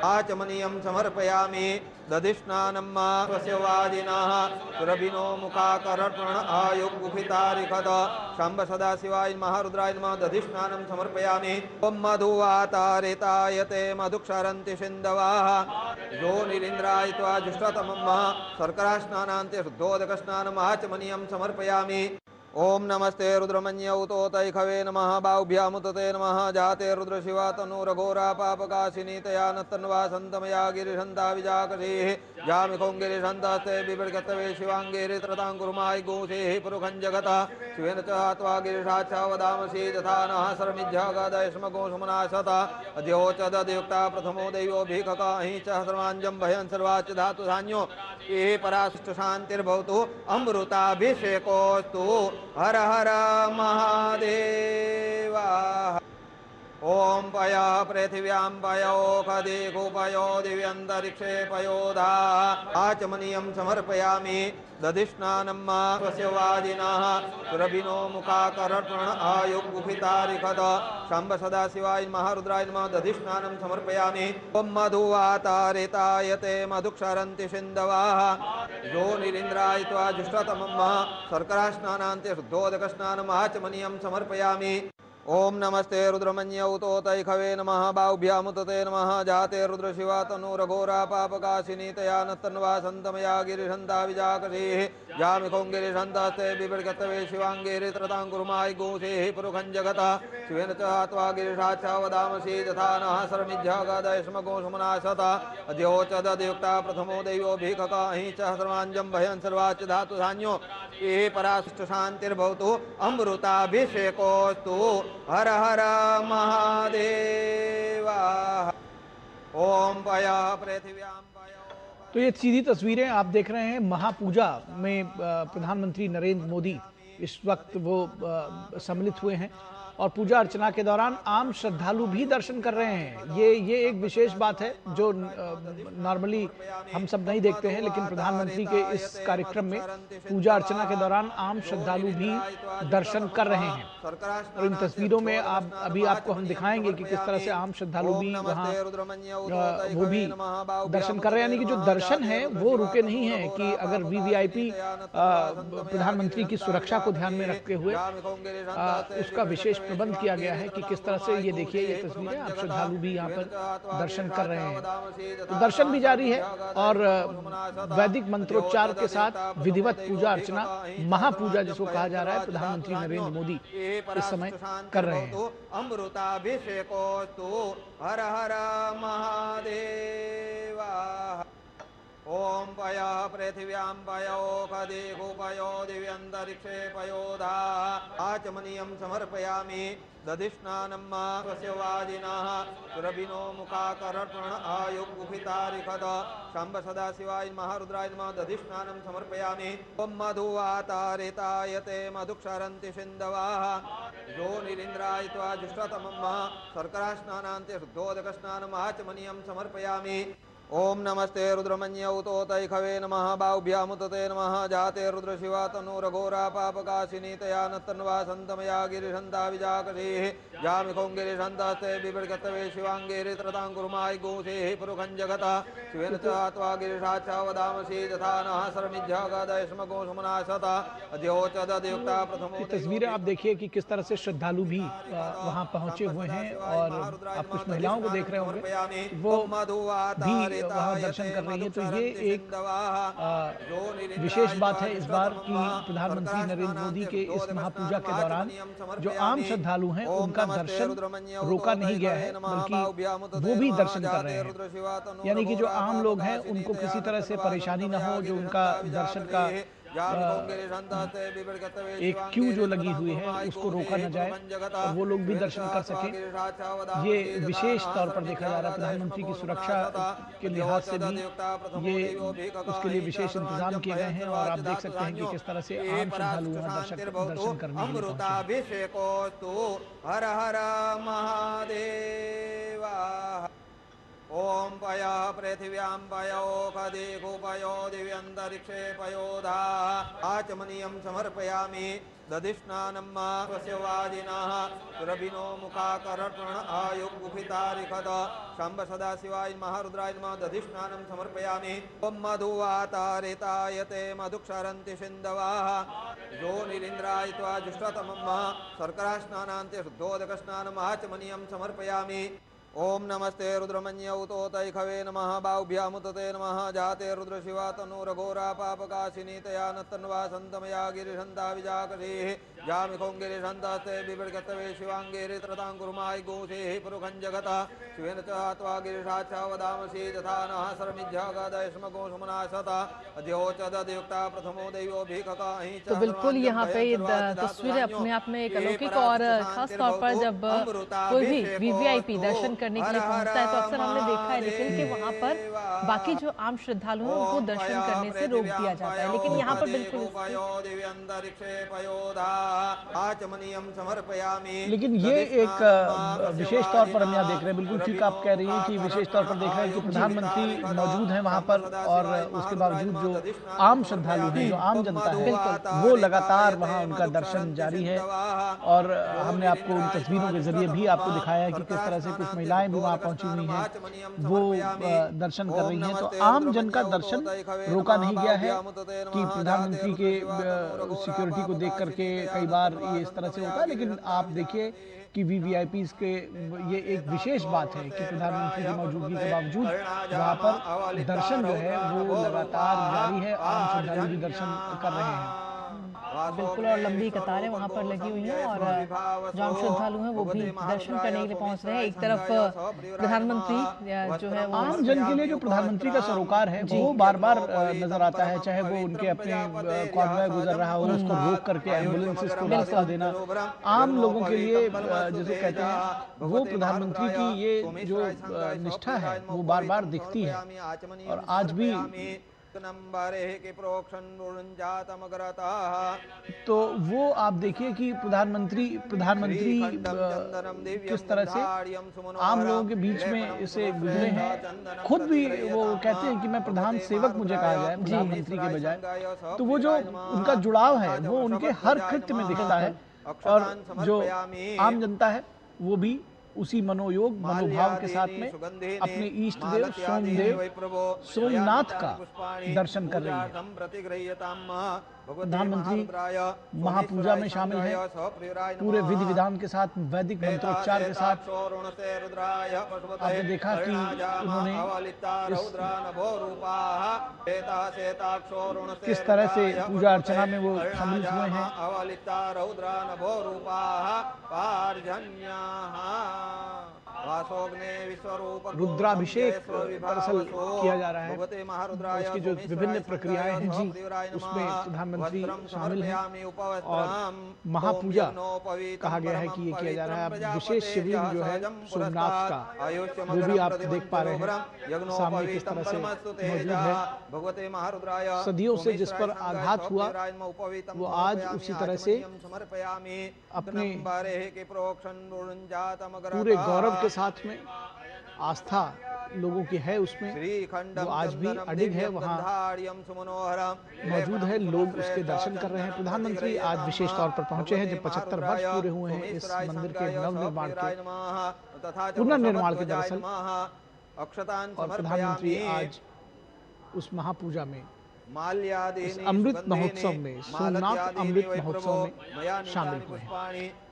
आचमनीयं समर्पयामि दधिस्नानं मा स्वस्य वाजिनः सुरभिनो मुखाकर्पण आयुगुफितारिखद शम्भ सदाशिवाय महारुद्राय नमः दधिस्नानं समर्पयामि ओम मधुवातारितायते मधुक्षरन्ति सिन्धवः यो निरीन्द्राय त्वा जुष्टतमं शर्करास्नानान्ते शुद्धोदकस्नानम् आचमनीयं समर्पयामि ओम नमस्ते रुद्रमन्यौतोतैखवे नमः बाहुभ्यामुतते नमः जाते रुद्रशिवा तनूरघोरा पापकाशिनी तया नत्तन्वा सन्तमया गिरिशन्ता विजाकशीः जामिखों गिरिशन्तास्ते बिभर्गतवे शिवाङ्गेरि त्रताङ्कुरुमाय गोसेः पुरुखं जगतः शिवेन च त्वा गिरिशाच्छा वदामसि तथा नः सरमिज्झागदयस्मगोषमनाशतः अद्योचदयुक्ता प्रथमो दैवो भीखका हि च सर्वाञ्जं भयन् सर्वाच्च धातु धान्यो ये पराष्ट शान्तिर्भवतु अमृताभिषेकोऽस्तु हर हर महादेव ओम पयः पृथिव्यां पयोखदे गोपयो दिव्यन्तरिक्षे पयोधा आचमनीयं समर्पयामि दधिस्नानं मा स्वस्य वाजिनः सुरभिनो मुखाकर्पण आयुगुफितारिखद शम्भ सदाशिवाय महारुद्राय नमः दधिस्नानं समर्पयामि ओम मधुवातारितायते मधुक्षरन्ति सिन्धवः यो निरीन्द्राय त्वा जुष्टतमं शर्करास्नानान्ते शुद्धोदकस्नानम् आचमनीयं समर्पयामि ओम नमस्ते रुद्रमन्यौतोतैखवे नमः बाहुभ्यामुतते नमः जाते रुद्रशिवा तनूरघोरा पापकाशिनी तया नत्तन्वा सन्तमया गिरिशन्ता विजाकशीः जामिखों गिरिशन्तास्ते बिभर्गतवे शिवाङ्गेरि त्रताङ्कुरुमाय गोसेः पुरुखं जगतः शिवेन च त्वा गिरिशाच्छा वदामसि तथा नः सरमिज्झागदयस्मगोषमनाशतः अद्योचदयुक्ता प्रथमो दैवो भीखका हि च सर्वाञ्जं भयन् सर्वाच्च धातु धान्यो ये पराष्ट शान्तिर्भवतु अमृताभिषेकोऽस्तु हर हर महादेव ओम पयः पृथिव्यां तो ये सीधी तस्वीरें आप देख रहे हैं महापूजा में प्रधानमंत्री नरेंद्र मोदी इस वक्त वो सम्मिलित हुए हैं और पूजा अर्चना के दौरान आम श्रद्धालु भी दर्शन कर रहे हैं। ये एक विशेष बात है जो नॉर्मली हम सब नहीं देखते हैं, लेकिन प्रधानमंत्री के इस कार्यक्रम में पूजा अर्चना के दौरान आम श्रद्धालु भी दर्शन कर रहे हैं। और इन तस्वीरों में अभी आपको हम दिखाएंगे कि किस तरह से आम श्रद्धालु भी वहाँ वो भी दर्शन कर रहे हैं। यानी कि जो दर्शन है वो रुके नहीं है कि अगर वीवीआईपी प्रधानमंत्री की सुरक्षा को ध्यान में रखते हुए उसका विशेष प्रबंध किया गया है कि किस तरह से, ये देखिए ये तस्वीरें, आप श्रद्धालु भी यहाँ पर दर्शन कर रहे हैं। तो दर्शन भी जारी है और वैदिक मंत्रोच्चार के साथ विधिवत पूजा अर्चना, महापूजा जिसको कहा जा रहा है, प्रधानमंत्री नरेंद्र मोदी इस समय कर रहे हैं। अमृताभिषेकोस्तु हर हर महादेवा। ओम पय पृथिव्यां पयोखदिगुपयो दिव्यन्तरिक्षे पयोधा आचमनीयं समर्पयामि दधिस्नानं स्वस्य वाजिनः सुरभिनो मुखाकर्पण आयुगुफितारिखद शम्भ सदाशिवाय महारुद्राय नमः दधिस्नानं समर्पयामि। ओम मधुवातारितायते मधुक्षरन्ति सिन्धवः योनिरिन्द्राय त्वा जुष्टतमं शर्करास्नानान्ते शुद्धोदकस्नानम् आचमनीयं समर्पयामि। ओम नमस्ते रुद्रमन्यौतोतैखवे नमः बाहुभ्यामुतते नमः जाते रुद्र शिवा तनुरघोरा पापकाशिनी तया नतन्वा सन्तमया गिरिशन्ता विजाकशीः यामिखों गिरिशन्तास्ते बिभृगतवे शिवाङ्गेरि त्रताङ्कुरुमाय गोसेः पुरुखं जगतः शिवेन च त्वा गिरिशाच्छा वदामसि तथा नः शरणिज्जागदयस्मगो सुमनाशता अद्योचदयुक्ता प्रथमो। तस्वीरें आप देखिए कि किस तरह से श्रद्धालु भी वहां पहुंचे हुए हैं और आप कुछ महिलाओं को देख रहे होंगे, वो भी वहाँ दर्शन कर रही है। तो ये एक विशेष बात है इस बार की प्रधानमंत्री नरेंद्र मोदी के इस महापूजा के दौरान जो आम श्रद्धालु हैं उनका दर्शन रोका नहीं गया है, बल्कि वो भी दर्शन कर रहे हैं। यानी कि जो आम लोग हैं उनको किसी तरह से परेशानी ना हो, जो उनका दर्शन का एक क्यू जो लगी हुई है उसको रोका न जाए और वो लोग भी दर्शन कर सके। ये विशेष तौर पर देखा जा रहा है, प्रधानमंत्री की सुरक्षा के लिहाज से भी ये उसके लिए विशेष इंतजाम किए गए हैं और आप देख सकते हैं कि किस तरह से आम श्रद्धालु दर्शन करने के लिए पहुंचे। हर हर महादेवा। ओम पय पृथिव्यां पयोखदिगुपयो दिव्यन्तरिक्षे पयोधा आचमनीयं समर्पयामि दधिस्नानं स्वस्य वाजिनः सुरभिनो मुखाकर्पण आयुगुफितारिखद शम्भ सदाशिवाय महारुद्राय नमः दधिस्नानं समर्पयामि। ओम मधुवातारितायते मधुक्षरन्ति सिन्धवः योनिरिन्द्राय त्वा जुष्टतमं शर्करास्नानान्ते शुद्धोदकस्नानम् आचमनीयं समर्पयामि। ओम नमस्ते रुद्रमन्यौतोतैखवे नमः बाहुभ्यामुतते नमः जाते रुद्र शिवा तनुरघोरा पापकाशिनी तया नतन्वा सन्तमया गिरिशन्ता विजाकशीः यामिखों गिरिशन्तास्ते बिभृगतवे शिवाङ्गेरि त्रताङ्कुरुमाय गोसेः पुरुखं जगतः शिवेन च त्वा गिरिशाच्छा वदामसि तथा नः शरणिज्जागदयस्मगो सुमनाशता अद्योचदयुक्ता प्रथमो दैवोऽभिककाहि। तो बिल्कुल यहाँ पे तस्वीरें अपने आप में एक अलौकिक और खास तौर पर जब कोई भी वीवीआईपी दर्शन करने के लिए पहुंचता है तो अक्सर हमने देखा है लेकिन कि वहां पर बाकी जो आम श्रद्धालु हैं उनको दर्शन करने से रोक दिया जाता है, लेकिन यहाँ पर बिल्कुल लेकिन ये एक विशेष तौर पर हम यहाँ देख रहे हैं, बिल्कुल ठीक आप कह रही हैं कि विशेष तौर पर देख रहे हैं कि प्रधानमंत्री मौजूद हैं वहाँ पर और उसके बावजूद जो आम श्रद्धालु हैं, जो आम जनता है, वो लगातार वहाँ उनका दर्शन जारी है। और हमने आपको उन तस्वीरों के जरिए भी आपको दिखाया है कि किस तरह से कुछ महिलाएं भी वहाँ पहुंची हुई हैं, वो दर्शन कर रही हैं। तो आम जन का दर्शन रोका नहीं गया है कि प्रधानमंत्री के सिक्योरिटी को देख करके कई बार ये इस तरह से होता है, लेकिन आप देखिए कि वीवीआईपीज़ के ये एक विशेष बात है कि प्रधानमंत्री की मौजूदगी के बावजूद वहाँ पर दर्शन जो है वो लगातार जारी है, आम श्रद्धालु भी दर्शन कर रहे हैं। बिल्कुल, और लंबी कतारें वहाँ पर लगी हुई हैं और जो आम श्रद्धालु हैं वो भी दर्शन करने के लिए पहुँच रहे हैं। एक तरफ प्रधानमंत्री जो है आम जन के लिए जो प्रधानमंत्री का सरोकार है वो बार बार नजर आता है, चाहे वो उनके अपने कॉन्वॉय गुजर रहा हो उसको रोक करके एम्बुलेंसेस को रास्ता देना, आम लोगों के लिए जिसे कहते हैं वो प्रधानमंत्री की ये जो निष्ठा है वो बार बार दिखती है। और आज भी तो वो आप देखिए कि प्रधानमंत्री किस तरह से आम लोगों के बीच में इसे गुजरे हैं। खुद भी वो कहते हैं कि मैं प्रधान सेवक मुझे कहा जाए प्रधानमंत्री के बजाय, तो वो जो उनका जुड़ाव है वो उनके हर कृत्य में दिखता है। और जो आम जनता है वो भी उसी मनोभाव के साथ में अपने इष्ट देव सोमनाथ का दर्शन कर रही है। प्रधानमंत्री महापूजा में शामिल हैं, पूरे विधि विधान के साथ, वैदिक मंत्रोच्चार के साथ। आपने देखा कि उन्होंने किस तरह से पूजा अर्चना में वो सम्मिलित हुए हैं। रुद्राभिषेक दरअसल किया जा रहा है, उसकी जो विभिन्न प्रक्रियाएं हैं जी, उसमें प्रधानमंत्री शामिल हैं और महापूजा कहा गया है कि ये किया जा रहा है। अब विशेष शिवलिंग जो है सोमनाथ का, वो भी आप देख पा रहे हैं सामने किस तरह से मौजूद है। सदियों से जिस पर आघात हुआ वो आज उसी तरह से अपने पूरे गौरव के साथ में आस्था लोगों की है उसमें, वो आज भी अडिग है, वहाँ मौजूद है, लोग उसके दर्शन कर रहे हैं। प्रधानमंत्री आज विशेष तौर पर पहुंचे हैं जब 75 वर्ष पूरे हुए हैं इस मंदिर के नवनिर्माण के, पुनर्निर्माण के दरअसल। और प्रधानमंत्री आज उस महापूजा में, इस अमृत महोत्सव में, सोमनाथ अमृत महोत्सव में शामिल हुए हैं।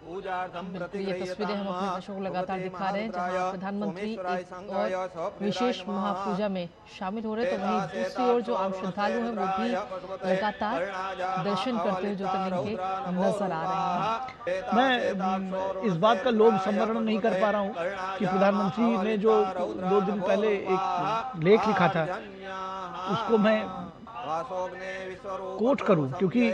ये तस्वीरें हम अपने दर्शकों को लगातार दिखा रहे हैं, जहां प्रधानमंत्री एक और विशेष महापूजा में शामिल हो रहे हैं, तो वहीं दूसरी ओर जो आम श्रद्धालु हैं वो भी लगातार दर्शन करते हुए ज्योतिर्लिंग के नजर आ रहे हैं। मैं इस बात का लोभ संवरण नहीं कर पा रहा हूँ कि प्रधानमंत्री ने जो 2 दिन पहले एक लेख लिखा था उसको मैं कोट करूं, क्योंकि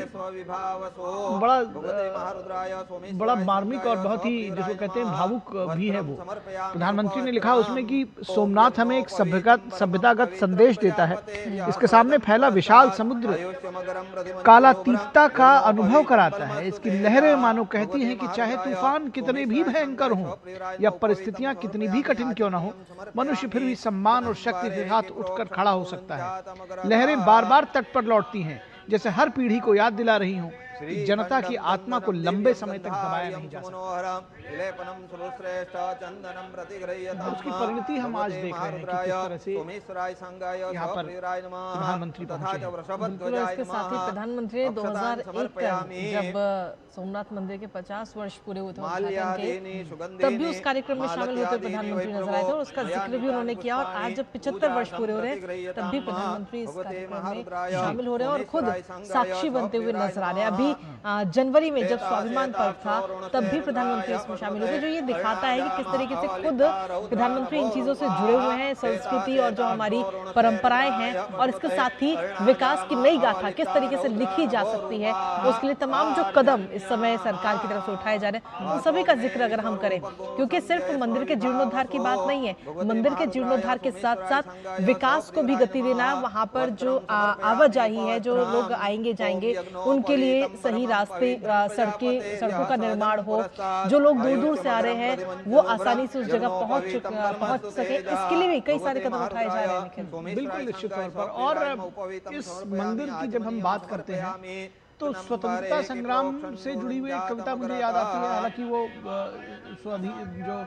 बड़ा मार्मिक और बहुत ही जिसको कहते हैं भावुक भी है वो। प्रधानमंत्री ने लिखा उसमें कि सोमनाथ हमें एक सभ्यतागत संदेश देता है, इसके सामने फैला विशाल समुद्र कालातीतता का अनुभव कराता है, इसकी लहरें मानो कहती हैं कि चाहे तूफान कितने भी भयंकर हों या परिस्थितियां कितनी भी कठिन क्यों न हो, मनुष्य फिर भी सम्मान और शक्ति के साथ उठकर खड़ा हो सकता है। लहरें बार बार तट पर लौटती हैं, जैसे हर पीढ़ी को याद दिला रही हूं कि जनता की आत्मा को लंबे समय तक दबाया नहीं जा सकता। उसकी परिणति हम आज देख रहे हैं कि किस तरह से यहाँ पर प्रधानमंत्री पहुंचे हैं। बिल्कुल, इसके साथ ही प्रधानमंत्री ने 2001 जब सोमनाथ मंदिर के 50 वर्ष पूरे हुए थे उद्घाटन के, तब भी उस कार्यक्रम में शामिल होते प्रधानमंत्री नजर आए थे और उसका जिक्र भी उन्होंने किया। और आज जब 75 वर्ष पूरे हो रहे हैं तब भी प्रधानमंत्री इस कार्यक्रम में शामिल हो रहे हैं और खुद साक्षी बनते हुए नजर आ रहे हैं। अभी जनवरी में जब स्वाभिमान पर्व था तब भी प्रधानमंत्री इसमें शामिल हुए, जो ये दिखाता है कि किस तरीके से खुद प्रधानमंत्री इन चीजों से जुड़े हुए हैं, संस्कृति और जो हमारी परंपराएं हैं और इसके साथ ही विकास की नई गाथा किस तरीके से लिखी जा सकती है, उसके लिए तमाम जो कदम इस समय सरकार की तरफ से उठाए जा रहे हैं उन सभी का जिक्र अगर हम करें, क्योंकि सिर्फ मंदिर के जीर्णोद्धार की बात नहीं है, मंदिर के जीर्णोद्धार के साथ साथ विकास को भी गति देना, वहां पर जो आवाजाही है, जो लोग आएंगे जाएंगे उनके लिए सही रास्ते, सड़कों का निर्माण हो, जो लोग दूर दूर से आ रहे हैं वो आसानी से उस जगह पहुंच सके, इसके लिए भी कई सारे कदम उठाए जा रहे हैं। बिल्कुल निश्चित तौर पर। और इस मंदिर की जब हम बात करते हैं तो स्वतंत्रता संग्राम से जुड़ी हुई एक कविता मुझे याद आती है, हालांकि वो जो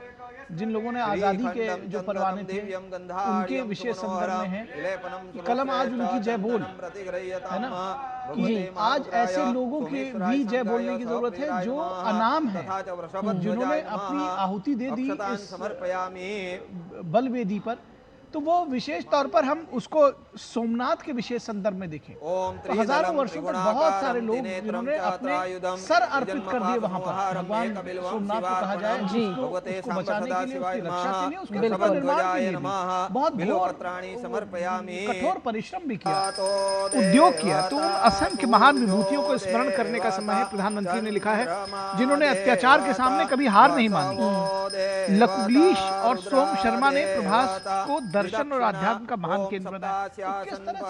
जिन लोगों ने आज़ादी के जो परवाने थे उनके विशेष संदर्भ में है कि कलम आज उनकी जय बोल, है ना, कि आज ऐसे लोगों के भी जय बोलने की जरूरत है जो अनाम है, जिन्होंने अपनी आहुति दे दी इस बलवेदी पर। तो वो विशेष तौर पर हम उसको सोमनाथ के विशेष संदर्भ में देखें तो हजारों वर्षों तक बहुत सारे लोग जिन्होंने अपने सर अर्पित कर दिए वहां पर भगवान सोमनाथ को कहा जाए जी, उसको बचाने के लिए, उसकी रक्षा के लिए, उसके निर्माण के लिए बहुत कठोर परिश्रम भी किया, उद्योग किया। तो उन असंख्य महान विभूतियों को स्मरण करने का समय है। प्रधानमंत्री ने लिखा है जिन्होंने अत्याचार के सामने कभी हार नहीं मानी। लकुलीश और सोम शर्मा ने प्रभास को दर्शन और आध्यात्म का महान केंद्र बनाया। किस तरह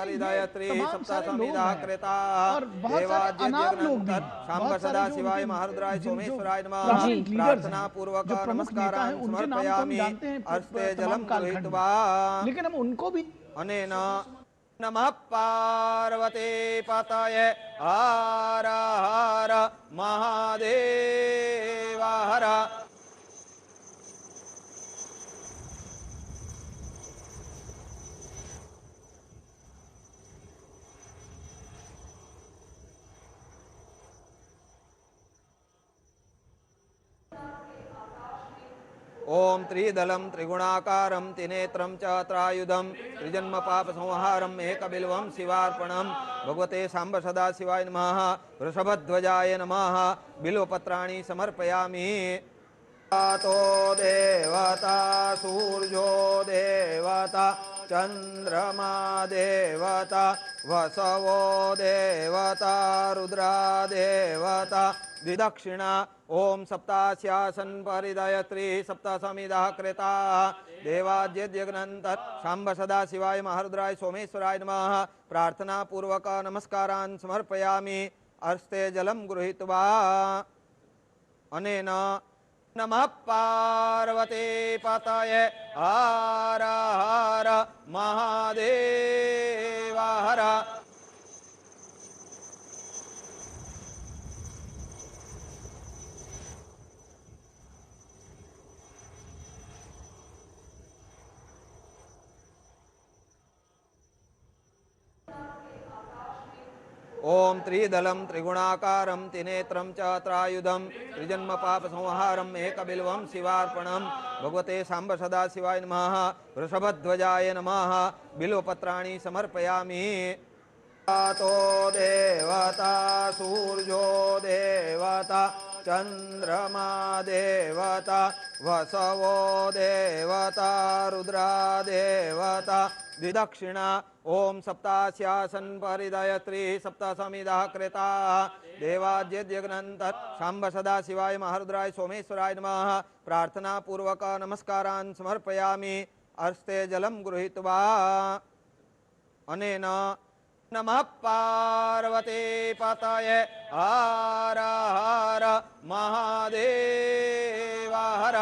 से तमाम सारे लोग और बहुत सारे अनाम लोग भी, बहुत सारे जो प्रमुख नेता हैं उनके नाम तो हम जानते हैं तमाम कालखंड, लेकिन हम उनको भी नमः पार्वती पतये हर हर महादेव हर। ओम त्रिदलं त्रिगुणाकारं त्रिनेत्रं च त्रायुधं त्रिजन्म पाप संहारं एकबिल्वं शिवार्पणं भगवते सांब सदा शिवाय नमः। वृषभध्वजाय नमः। बिल्वपत्राणि समर्पयामि। तो देवता सूर्यो देवता चंद्रमा देवता वसवो देवता रुद्रा देवता द्विदक्षिणा ओम सप्तास्यासन परिदयत्री सप्तसमिदः कृता देवाद्यज्ञनंतर सांब सदा शिवाय महारुद्राय सोमेश्वराय नमः। प्रार्थना पूर्वक नमस्कारान् समर्पयामि। अर्स्ते जलं गृहीत्वा अनेन नमः पार्वती पतये हर हर महादेव हर। ओम त्रिदलं त्रिगुणाकारं त्रिनेत्रं च त्रायुधं त्रिजन्म पाप संहारं एकबिल्वं शिवार्पणं भगवते सांब सदा शिवाय नमः। वृषभध्वजाय नमः। बिल्वपत्राणि समर्पयामि। तो देवता सूर्यो देवता चंद्रमा देवता वसवो देवता रुद्रा देवता द्विदक्षिणा ओम सप्तास्यासन परिदयत्री सप्तसमिदः कृता देवाद्यज्ञनंतर सांब सदा शिवाय महारुद्राय सोमेश्वराय नमः। प्रार्थना पूर्वक नमस्कारान् समर्पयामि। अर्स्ते जलं गृहीत्वा अनेन नमः पार्वती पतये हर हर महादेव हर।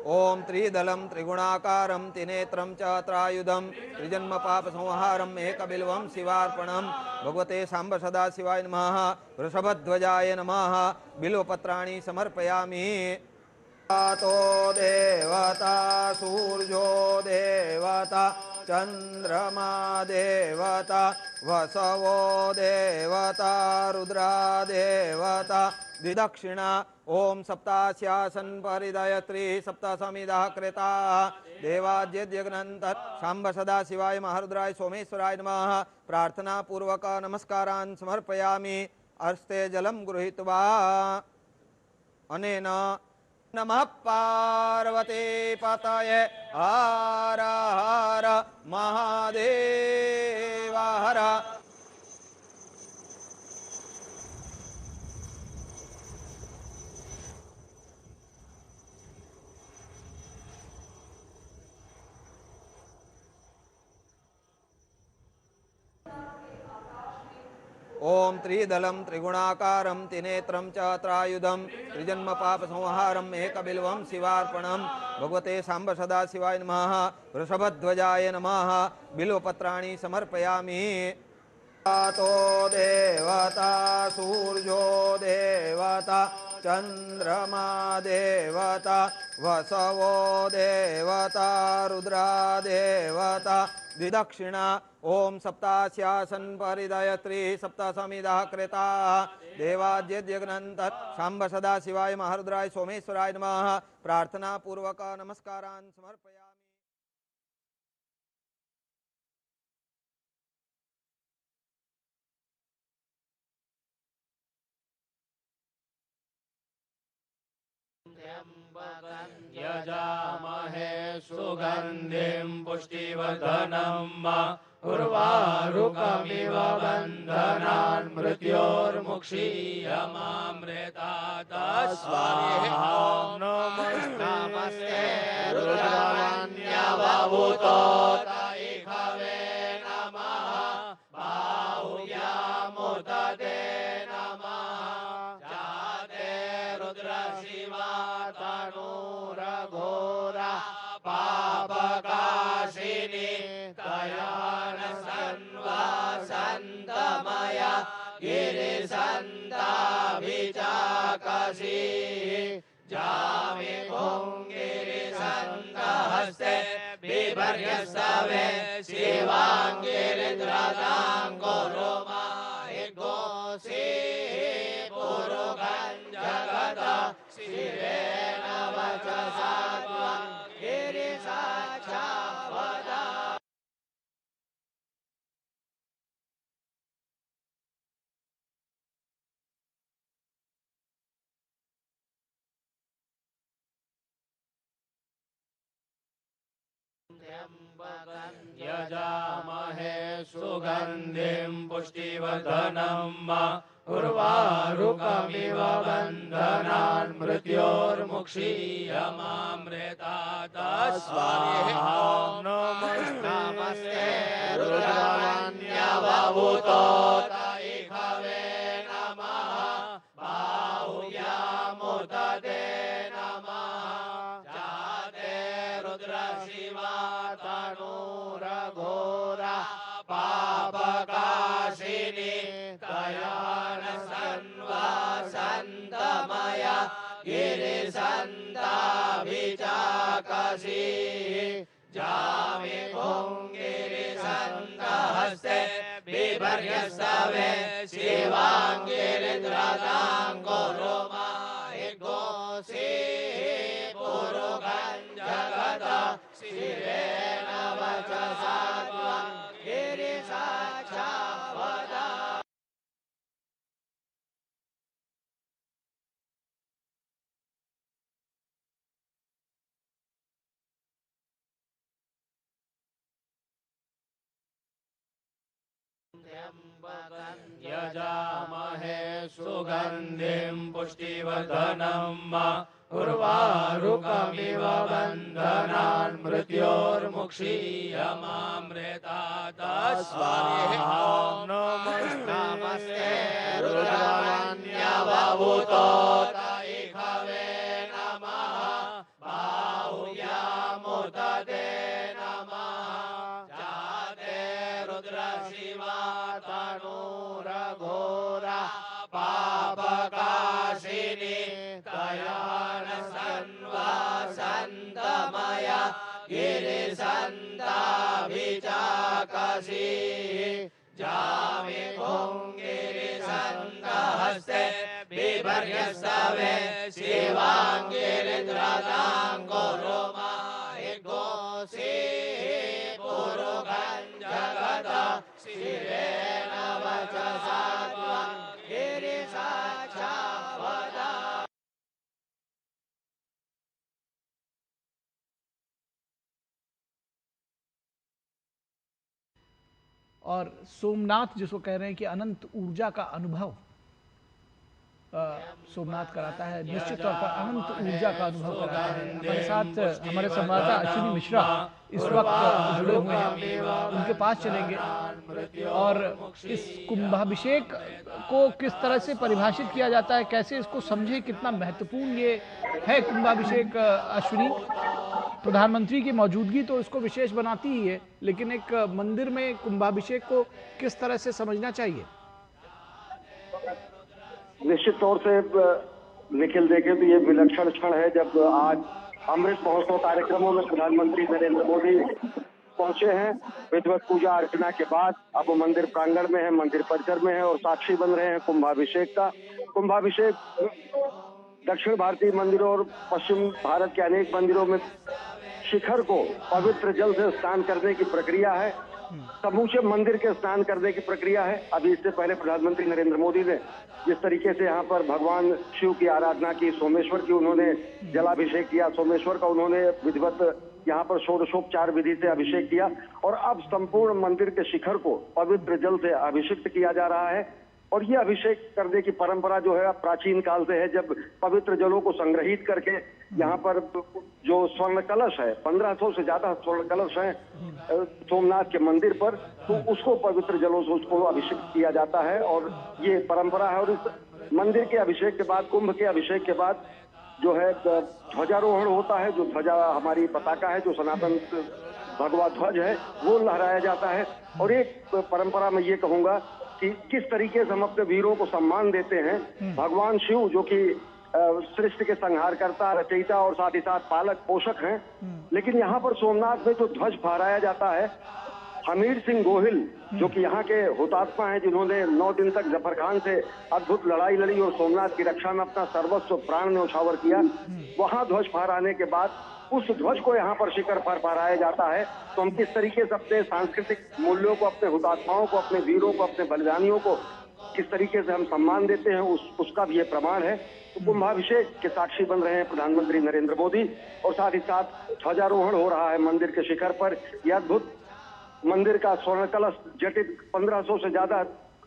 ओम त्रिदलं त्रिगुणाकारं त्रिनेत्रं च त्रायुधं त्रिजन्म पाप संहारं एकबिल्वं शिवार्पणं भगवते सांब सदा शिवाय नमः। वृषभध्वजाय नमः। बिल्वपत्राणि समर्पयामि। तो देवता सूर्यो देवता चंद्रमा देवता वसवो देवता रुद्रा देवता द्विदक्षिणा ओम सप्तास्यासन परिदयत्री सप्तसमिदः कृता देवाद्यज्ञनंतर सांब सदा शिवाय महारुद्राय सोमेश्वराय नमः। प्रार्थना पूर्वक नमस्कारान् समर्पयामि। अर्स्ते जलं गृहीत्वा अनेन नमः पार्वती पतये हर हर महादेव हर। ओम त्रिदलं त्रिगुणाकारं त्रिनेत्रं च त्रायुधं त्रिजन्म पाप संहारं एकबिल्वं शिवार्पणं भगवते सांब सदा शिवाय नमः। वृषभध्वजाय नमः। बिल्वपत्राणि समर्पयामि। तो देवता सूर्यो देवता चंद्रमा देवता वसवो देवता रुद्रा देवता द्विदक्षिणा ओम सप्तास्यासन परिदयत्री सप्तसमिदः कृता देवाद्यज्ञनंतर सांब सदा शिवाय महारुद्राय सोमेश्वराय नमः। प्रार्थना पूर्वक नमस्कारान् समर्पयामि। यजामहे सुगंधिं पुष्टिवर्धनम् उर्वारुकमिव बन्धनान् मृत्योर्मुक्षीयमामृतात् स्वाहा। नमस्ते रुद्रवन्यवभूतोतैखवे नमः। बाहुव्यामुदते नमः। जाते रुद्रशिवा तनूरघोरा पापकाशिनी तयान सन्वासन्तमया गिरिसन्ताभिचाकसी जामि पुङ्गिरिसन्तहस्ते बिभर्यस्तवे शिवाङ्गिरिद्रदाङ्गुरुमाहिगोऽसि पुरुगं जगत शिवेन वचसा त्वं गिरिसाक्षावदा। यजामहे सुगन्धिं पुष्टिवर्धनम् उर्वारुकमिव बन्धनान् मृत्योर्मुक्षीयमामृतात् स्वाहा। नमस्ते रुद्रमन्यवभूतोतैखवे नमः बाहुव्यामुदते नमः जाते रुद्रशिवा तनूरघोरा पापकाशिनी कयान सन्वासन्तमया गिरिसन्ताभिचाकसी जामि पुङ्गिरिसन्तहस्ते बिभर्यस्तवे शिवाङ्गिरिद्रदाङ्गुरुमाहिगोऽसि पुरुगं जगत शिवेन वचसा त्वं गिरिसाक्षावदा। यजामहे सुगन्धिं पुष्टिवर्धनम् उर्वारुकमिव बन्धनान् मृत्योर्मुक्षीयमामृतात् स्वाहा। नमस्ते रुद्रमन्यवभूतोतैखवे नमः बाहुव्यामुदते नमः जाते रुद्रशिवा तनूरघोरा पापकाशिनी कयान सन्वासन्तमया गिरिसन्ताभिचाकसी जामि पुङ्गिरिसन्तहस्ते बिभर्यस्तवे शिवाङ्गिरिद्रदाङ्गुरुमाहिगोऽसि पुरुगं जगत शिवेन वचसा त्वं गिरिसाक्षावदा। और सोमनाथ जिसको कह रहे हैं कि अनंत ऊर्जा का अनुभव सोमनाथ कराता है, निश्चित तौर पर अनंत ऊर्जा का अनुभव कराता है। हमारे साथ हमारे संवाददाता अश्विनी मिश्रा इस वक्त जुड़े हुए हैं, उनके पास चलेंगे और इस कुंभाभिषेक को किस तरह से परिभाषित किया जाता है, कैसे इसको समझे, कितना महत्वपूर्ण ये है कुंभाभिषेक। अश्विनी, प्रधानमंत्री की मौजूदगी तो इसको विशेष बनाती ही है, लेकिन एक मंदिर में कुंभाभिषेक को किस तरह से समझना चाहिए? निश्चित तौर से निखिल देखें तो ये विलक्षण क्षण है जब आज अमृत महोत्सव कार्यक्रमों में प्रधानमंत्री नरेंद्र मोदी पहुंचे हैं। विधिवत पूजा अर्चना के बाद अब वो मंदिर प्रांगण में है, मंदिर परिसर में है और साक्षी बन रहे हैं कुंभाभिषेक का। कुंभाभिषेक दक्षिण भारतीय मंदिरों और पश्चिम भारत के अनेक मंदिरों में शिखर को पवित्र जल से स्नान करने की प्रक्रिया है, समूचे मंदिर के स्नान करने की प्रक्रिया है। अभी इससे पहले प्रधानमंत्री नरेंद्र मोदी ने जिस तरीके से यहाँ पर भगवान शिव की आराधना की, सोमेश्वर की उन्होंने जलाभिषेक किया, सोमेश्वर का उन्होंने विधिवत यहाँ पर षोडशोपचार विधि से अभिषेक किया और अब संपूर्ण मंदिर के शिखर को पवित्र जल से अभिषिक्त किया जा रहा है। और ये अभिषेक करने की परंपरा जो है प्राचीन काल से है, जब पवित्र जलों को संग्रहित करके यहाँ पर जो स्वर्ण कलश है, 1500 से ज्यादा स्वर्ण कलश है सोमनाथ के मंदिर पर, तो उसको पवित्र जलों से उसको अभिषेक किया जाता है और ये परंपरा है। और इस मंदिर के अभिषेक के बाद, कुंभ के अभिषेक के बाद जो है ध्वजारोहण होता है। जो ध्वजा हमारी पताका है, जो सनातन भगवा ध्वज है, वो लहराया जाता है। और एक परंपरा में ये कहूंगा कि किस तरीके से हम अपने वीरों को सम्मान देते हैं। भगवान शिव जो कि सृष्टि के संहारकर्ता, रचयिता और साथ ही साथ पालक पोषक हैं। लेकिन यहाँ पर सोमनाथ में जो ध्वज फहराया जाता है, हमीर सिंह गोहिल जो कि यहाँ के हुतात्मा हैं, जिन्होंने 9 दिन तक जफर खान से अद्भुत लड़ाई लड़ी और सोमनाथ की रक्षा में अपना सर्वस्व प्राण न्यौछावर किया, वहां ध्वज फहराने के बाद उस ध्वज को यहाँ पर शिखर पर फहराया जाता है। तो हम किस तरीके से अपने सांस्कृतिक मूल्यों को, अपने हुतात्माओं को, अपने वीरों को, अपने बलिदानियों को किस तरीके से हम सम्मान देते हैं, उसका भी ये प्रमाण है। तो कुंभाभिषेक के साक्षी बन रहे हैं प्रधानमंत्री नरेंद्र मोदी और साथ ही साथ ध्वजारोहण हो रहा है मंदिर के शिखर पर। यह अद्भुत मंदिर का स्वर्ण कलश जटित 1500 से ज्यादा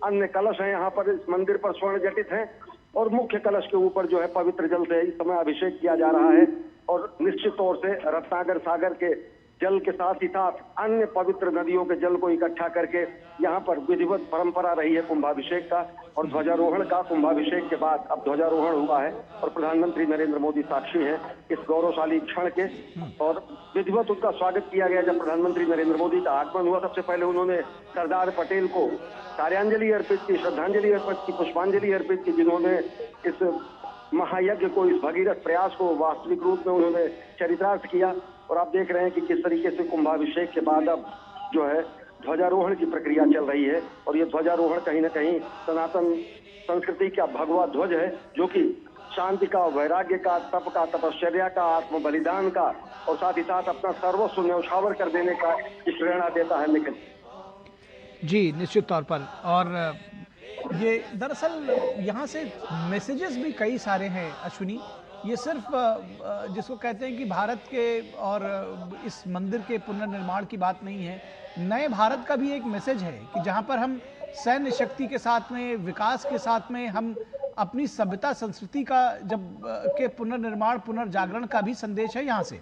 अन्य कलश हैं यहाँ पर, इस मंदिर पर स्वर्ण जटित हैं और मुख्य कलश के ऊपर जो है पवित्र जल से इस समय अभिषेक किया जा रहा है। और निश्चित तौर से रत्नाकर सागर के जल के साथ ही साथ अन्य पवित्र नदियों के जल को इकट्ठा करके यहाँ पर विधिवत परंपरा रही है कुंभाभिषेक का और ध्वजारोहण का। कुंभाभिषेक के बाद अब ध्वजारोहण हुआ है और प्रधानमंत्री नरेंद्र मोदी साक्षी हैं इस गौरवशाली क्षण के और विधिवत उनका स्वागत किया गया। जब प्रधानमंत्री नरेंद्र मोदी का आगमन हुआ, सबसे पहले उन्होंने सरदार पटेल को कार्यांजलि अर्पित की, श्रद्धांजलि अर्पित की, पुष्पांजलि अर्पित की, जिन्होंने इस महायज्ञ को, इस भगीरथ प्रयास को वास्तविक रूप में उन्होंने चरितार्थ किया। और आप देख रहे हैं कि किस तरीके से कुंभाभिषेक के बाद अब जो है ध्वजारोहण की प्रक्रिया चल रही है और ये ध्वजारोहण कहीं ना कहीं सनातन संस्कृति का भगवा ध्वज है, जो कि शांति का, वैराग्य का, तप का, तपश्चर्या का, आत्म बलिदान का और साथ ही साथ अपना सर्वस्व न्यौछावर कर देने का प्रेरणा देता है। निखिल जी, निश्चित तौर पर। और ये दरअसल यहाँ से मैसेजेस भी कई सारे हैं अश्विनी। ये सिर्फ जिसको कहते हैं कि भारत के और इस मंदिर के पुनर्निर्माण की बात नहीं है, नए भारत का भी एक मैसेज है कि जहाँ पर हम सैन्य शक्ति के साथ में, विकास के साथ में, हम अपनी सभ्यता संस्कृति का जब के पुनर्निर्माण, पुनर्जागरण का भी संदेश है यहाँ से।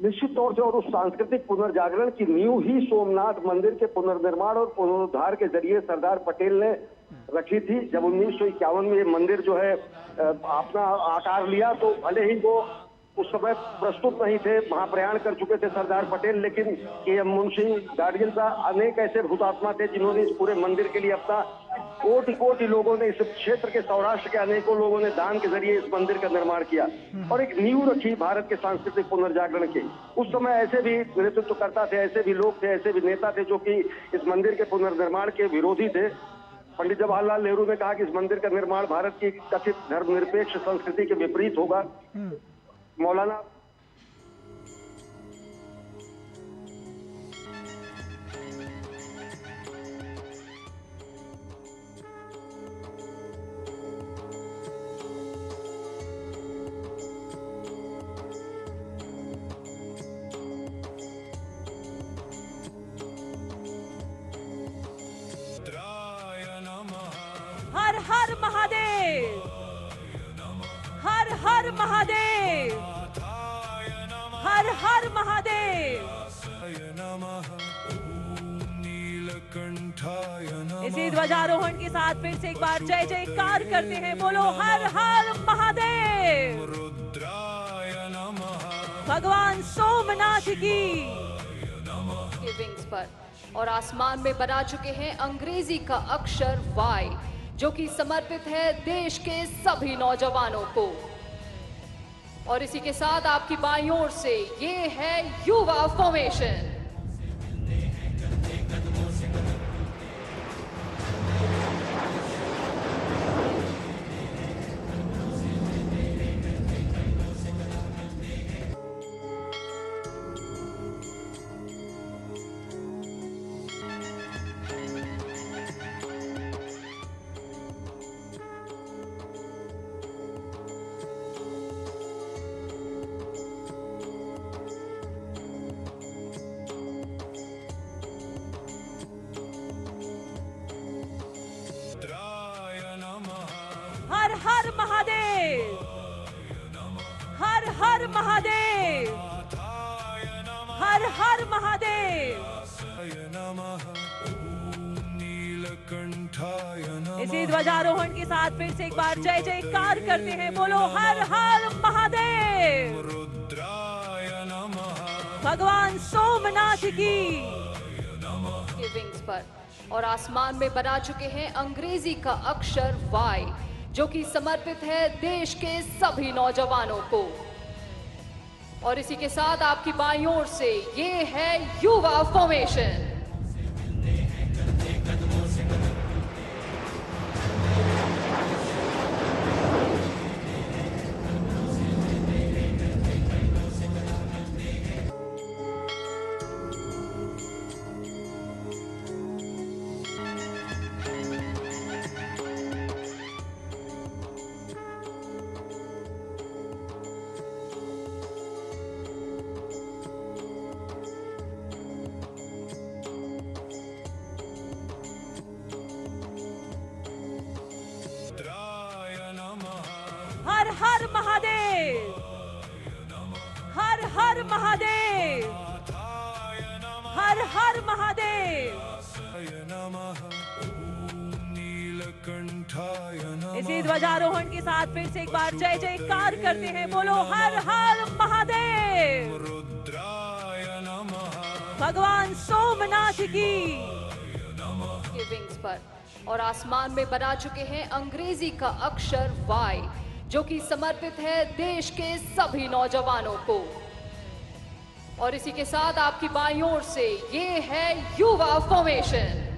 निश्चित तौर से। और उस सांस्कृतिक पुनर्जागरण की नींव ही सोमनाथ मंदिर के पुनर्निर्माण और पुनरुद्धार के जरिए सरदार पटेल ने रखी थी। जब 1951 में ये मंदिर जो है अपना आकार लिया, तो भले ही वो उस समय प्रस्तुत नहीं थे, महाप्रयाण कर चुके थे सरदार पटेल, लेकिन के.एम. मुंशी, गार्जियन साहब, अनेक ऐसे हुतात्मा थे जिन्होंने इस पूरे मंदिर के लिए अपना कोटि लोगों ने, इस क्षेत्र के, सौराष्ट्र के अनेकों लोगों ने दान के जरिए इस मंदिर का निर्माण किया और एक नींव रखी भारत के सांस्कृतिक पुनर्जागरण की। उस समय ऐसे भी नेतृत्वकर्ता थे, ऐसे भी लोग थे, ऐसे भी नेता थे जो कि इस मंदिर के पुनर्निर्माण के विरोधी थे। पंडित जवाहरलाल नेहरू ने कहा कि इस मंदिर का निर्माण भारत की कथित धर्मनिरपेक्ष संस्कृति के विपरीत होगा। मौलाना हर हर महादेव, हर हर महादेव, हर हर महादेव। इसी ध्वजारोहण के साथ फिर से एक बार जय जयकार करते हैं, बोलो हर हर महादेव, भगवान सोमनाथ की। विंग्स पर और आसमान में बना चुके हैं अंग्रेजी का अक्षर वाई, जो कि समर्पित है देश के सभी नौजवानों को। और इसी के साथ आपकी बाईं ओर से ये है युवा फॉर्मेशन। हर हर महादेव, हर हर महादेव, हर हर महादेव। इसी ध्वजारोहण के साथ फिर से एक बार जय जयकार करते हैं, बोलो हर हर महादेव, भगवान सोमनाथ की। विंग्स पर और आसमान में बना चुके हैं अंग्रेजी का अक्षर वाई, जो कि समर्पित है देश के सभी नौजवानों को। और इसी के साथ आपकी बाईं ओर से ये है युवा फॉर्मेशन। हर हर महादेव, हर हर महादेव, हर हर महादेव। इसी ध्वजारोहण के साथ फिर से एक बार जय जयकार करते हैं, बोलो हर हर महादेव। भगवान सोमनाथ की के विंग्स पर और आसमान में बना चुके हैं अंग्रेजी का अक्षर Y, जो कि समर्पित है देश के सभी नौजवानों को। और इसी के साथ आपकी बाईं ओर से ये है युवा formation.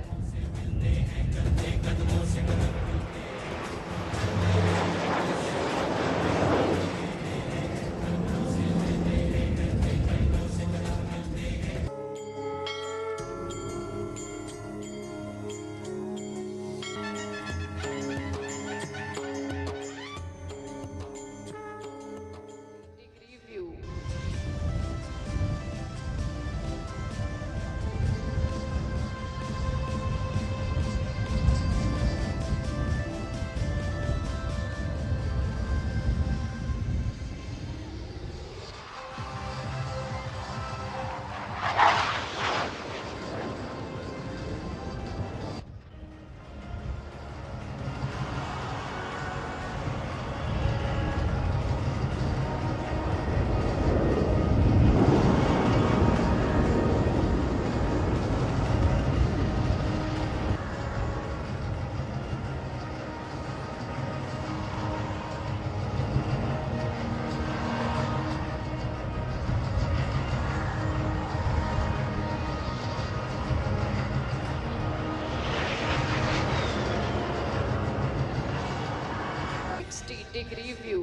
Degree view.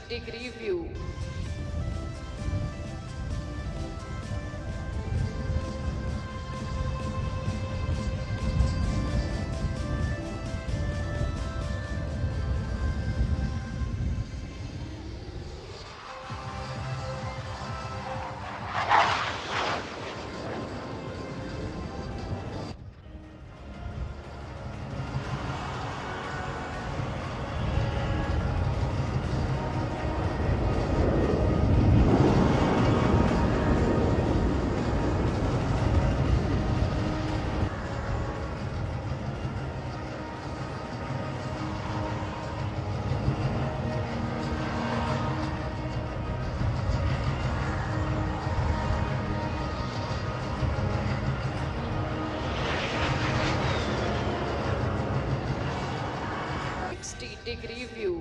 Degree view. Degree view.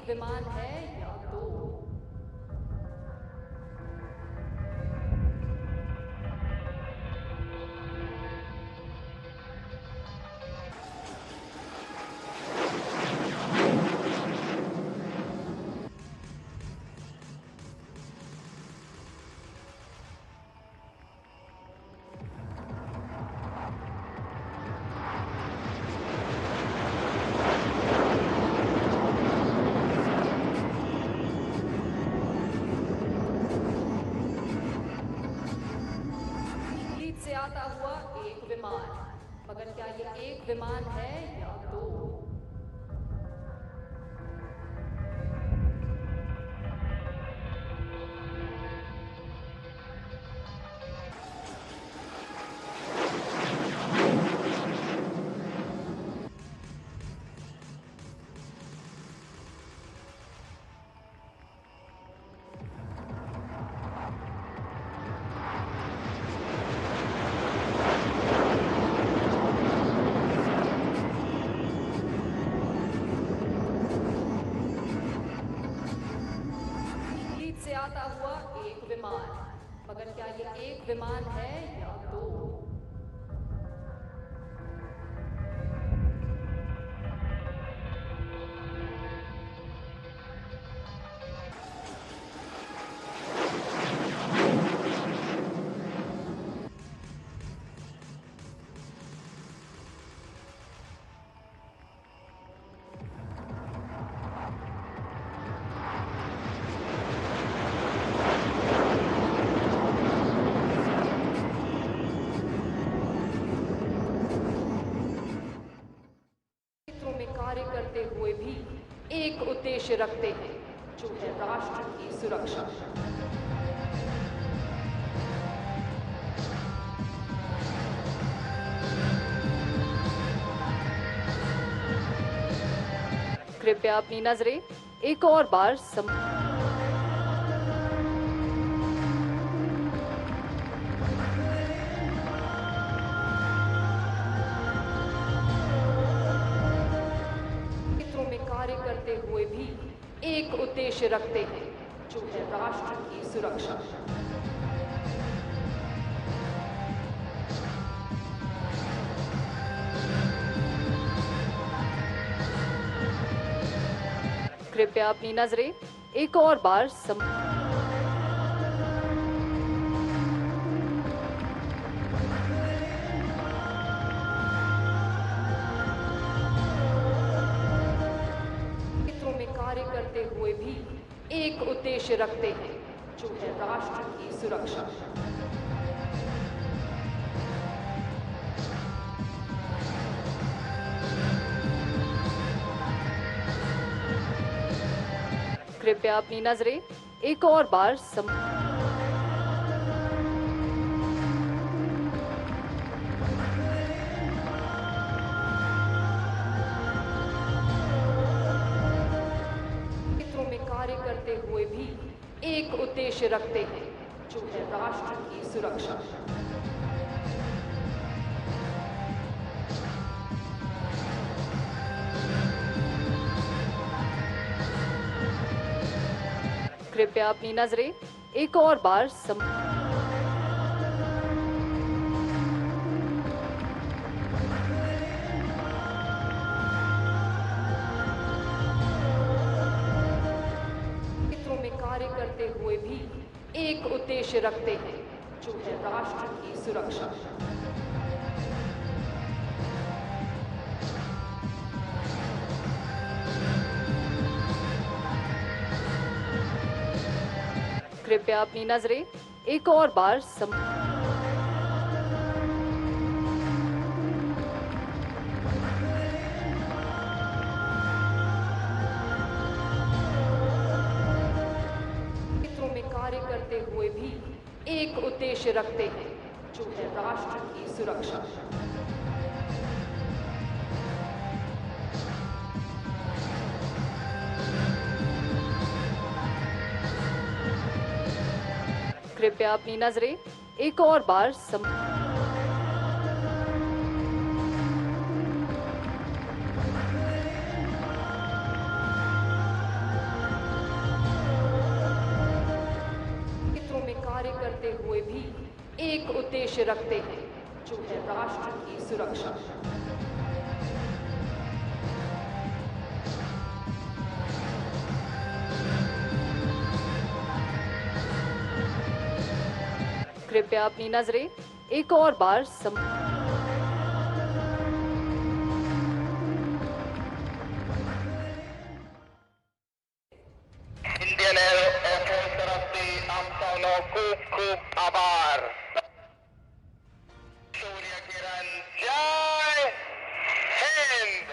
एक विमान है या दो। से आता हुआ एक विमान, मगर क्या ये एक विमान है या दो। से आता हुआ एक विमान, मगर क्या ये एक विमान है या दो। कार्य करते हुए भी एक उद्देश्य रखते हैं, जो है राष्ट्र की सुरक्षा। कृपया अपनी नजरें एक और बार कार्य करते हुए भी एक उद्देश्य रखते हैं, जो है राष्ट्र की सुरक्षा। कृपया अपनी नजरें एक और बार कार्य करते हुए भी एक उद्देश्य रखते हैं, जो है राष्ट्र की सुरक्षा। कृपया अपनी नजरें एक और बार कार्य करते हुए भी एक उद्देश्य रखते हैं, जो है राष्ट्र की सुरक्षा। कृपया अपनी नजरें एक और बार कार्य करते हुए भी एक उद्देश्य रखते हैं, जो है राष्ट्र की सुरक्षा। कृपया अपनी नजरें एक और बार कार्य करते हुए भी एक उद्देश्य रखते हैं, जो है राष्ट्र की सुरक्षा। कृपया अपनी नजरें एक और बार करते हुए भी एक उद्देश्य रखते हैं, जो है राष्ट्र की सुरक्षा। कृपया अपनी नजरें एक और बार इंडियन एयरफोर्स तरफ से हम सबों खूब खूब आभार। सूर्य किरण जय हिंद।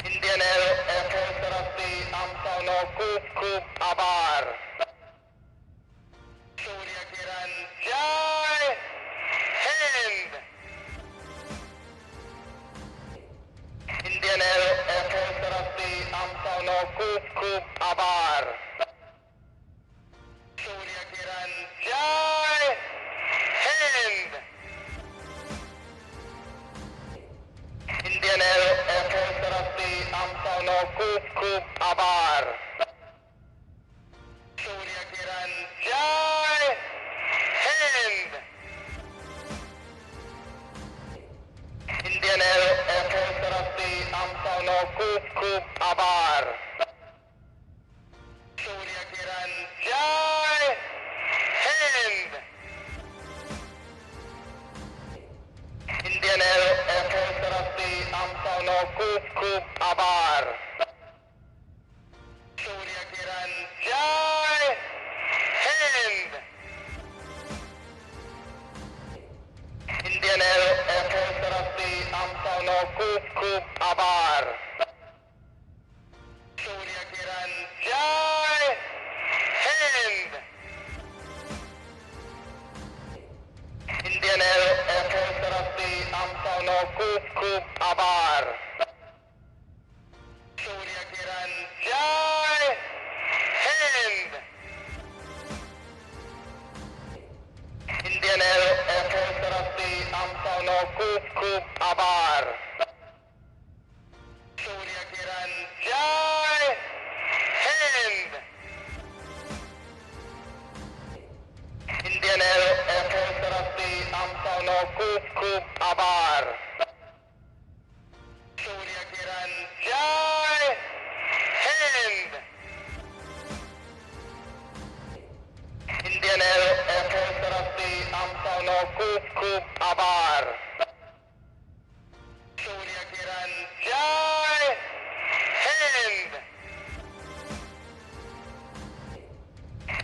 इंडियन एयरफोर्स तरफ से हम सबों खूब खूब आभार। सूर्य किरण जय हिंद। इंडियन एयरफोर्स तरफ से हम सबों खूब खूब आभार। सूर्य किरण जय हिंद। इंडियन एयरफोर्स तरफ से हम सबों खूब खूब आभार। सूर्य किरण जय हिंद। इंडियन एयरफोर्स तरफ से हम सबों खूब खूब आभार। सूर्य किरण जय हिंद। इंडियन एयरफोर्स तरफ से हम सबों खूब खूब आभार। सूर्य किरण जय हिंद। इंडियन एयरफोर्स तरफ से हम सबों खूब खूब आभार। सूर्य किरण जय हिंद। इंडियन एयरफोर्स तरफ से हम सबों खूब खूब आभार। सूर्य किरण जय हिंद। इंडियन एयरफोर्स तरफ से हम सबों खूब खूब आभार। सूर्य किरण जय हिंद। इंडियन एयरफोर्स तरफ से हम सबों खूब खूब आभार। सूर्य किरण जय हिंद। इंडियन एयरफोर्स तरफ से हम सबों खूब खूब आभार। सूर्य किरण जय हिंद।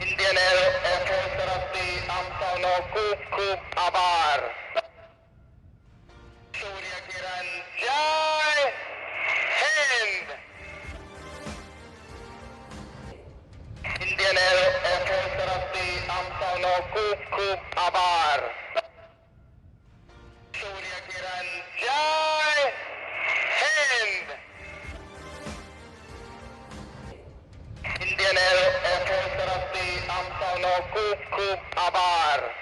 इंडियन एयरफोर्स तरफ से हम सबों खूब खूब आभार। सूर्य किरण जय हिंद। इंडियन एयरफोर्स तरफ से हम सबों खूब खूब आभार। सूर्य किरण जय हिंद। इंडियन एयरफोर्स तरफ से हम सबों खूब खूब आभार।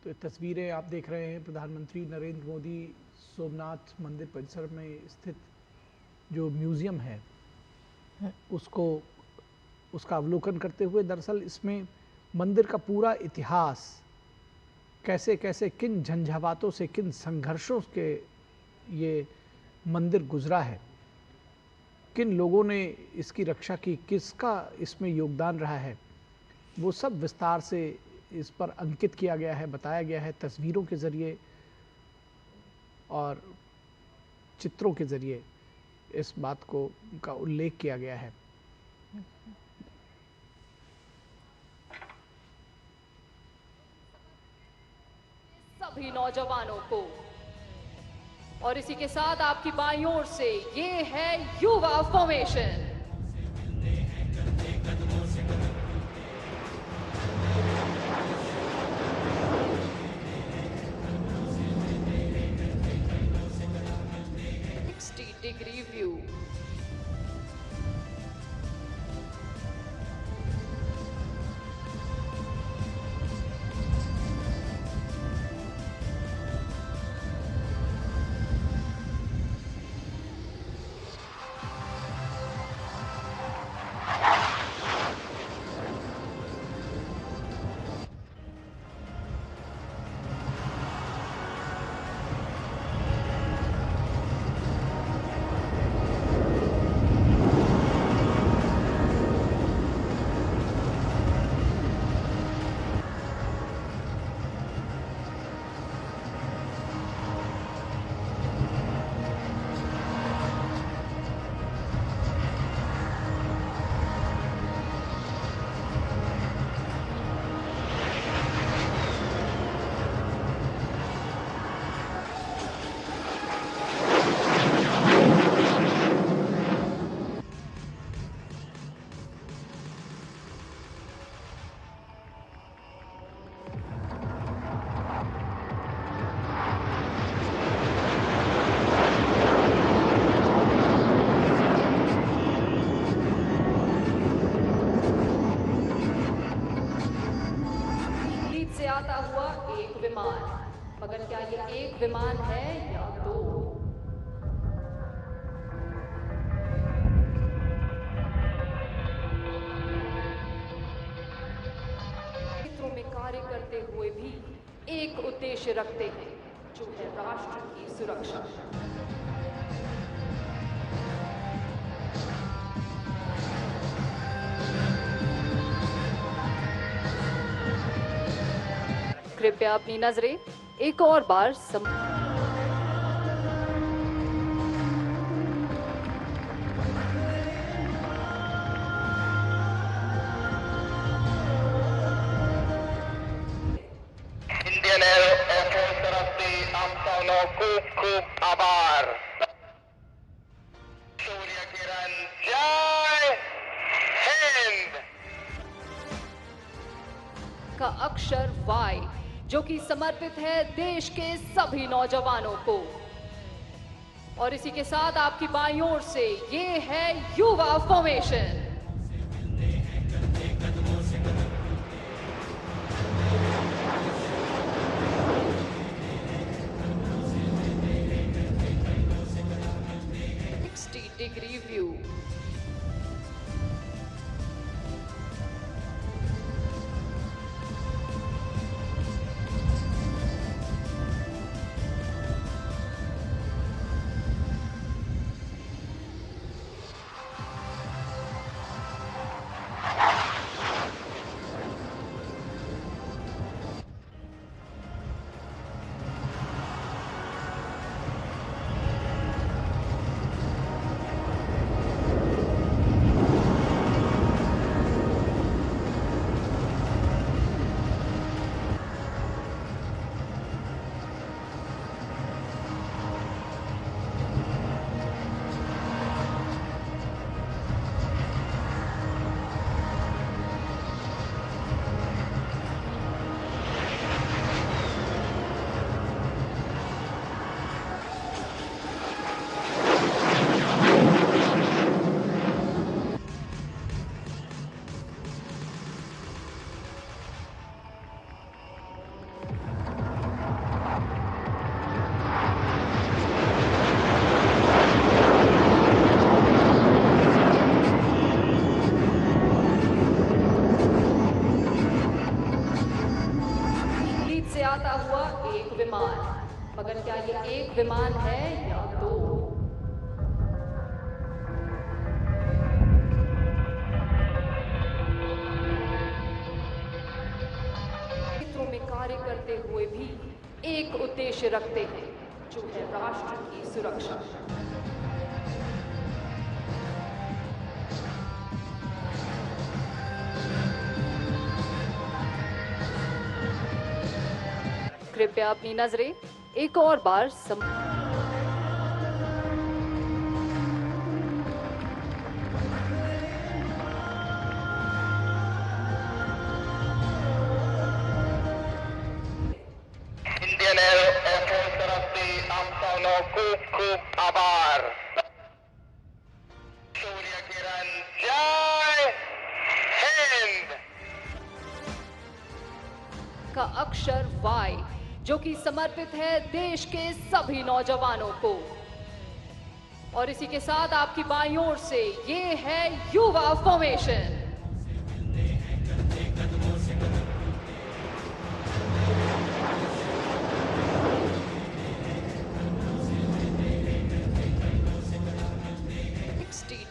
तो ये तस्वीरें आप देख रहे हैं, प्रधानमंत्री नरेंद्र मोदी सोमनाथ मंदिर परिसर में स्थित जो म्यूज़ियम है उसका अवलोकन करते हुए। दरअसल इसमें मंदिर का पूरा इतिहास, कैसे कैसे किन झंझावातों से, किन संघर्षों के ये मंदिर गुजरा है, किन लोगों ने इसकी रक्षा की, किसका इसमें योगदान रहा है, वो सब विस्तार से इस पर अंकित किया गया है, बताया गया है तस्वीरों के ज़रिए और चित्रों के ज़रिए इस बात को का उल्लेख किया गया है। सभी नौजवानों को, और इसी के साथ आपकी बाईं ओर से ये है युवा फॉर्मेशन। Degree view. से आता हुआ एक विमान, मगर क्या ये एक विमान है या दो? क्षेत्रों में कार्य करते हुए भी एक उद्देश्य रखते हैं, जो है राष्ट्र की सुरक्षा। कृपया अपनी नजरें एक और बार इंडियन एयरफोर्स तरफ से आप सबों खूब खूब आभार। सूर्य किरण जय हिंद का अक्षर वाई, जो कि समर्पित है देश के सभी नौजवानों को, और इसी के साथ आपकी बाईं ओर से ये है युवा फॉर्मेशन। Degree view. आता हुआ एक विमान, मगर क्या ये एक विमान है या दो? क्षेत्रों में कार्य करते हुए भी एक उद्देश्य रखते हैं, जो है राष्ट्र की सुरक्षा। कृपया अपनी नजरें एक और बार इंडियन एयरफोर्स तरफ से आप सबों खूब खूब आभार। सूर्य किरण जय हिंद का अक्षर वाई, जो कि समर्पित है देश के सभी नौजवानों को। और इसी के साथ आपकी बाईं ओर से ये है युवा फॉर्मेशन।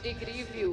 Degree view.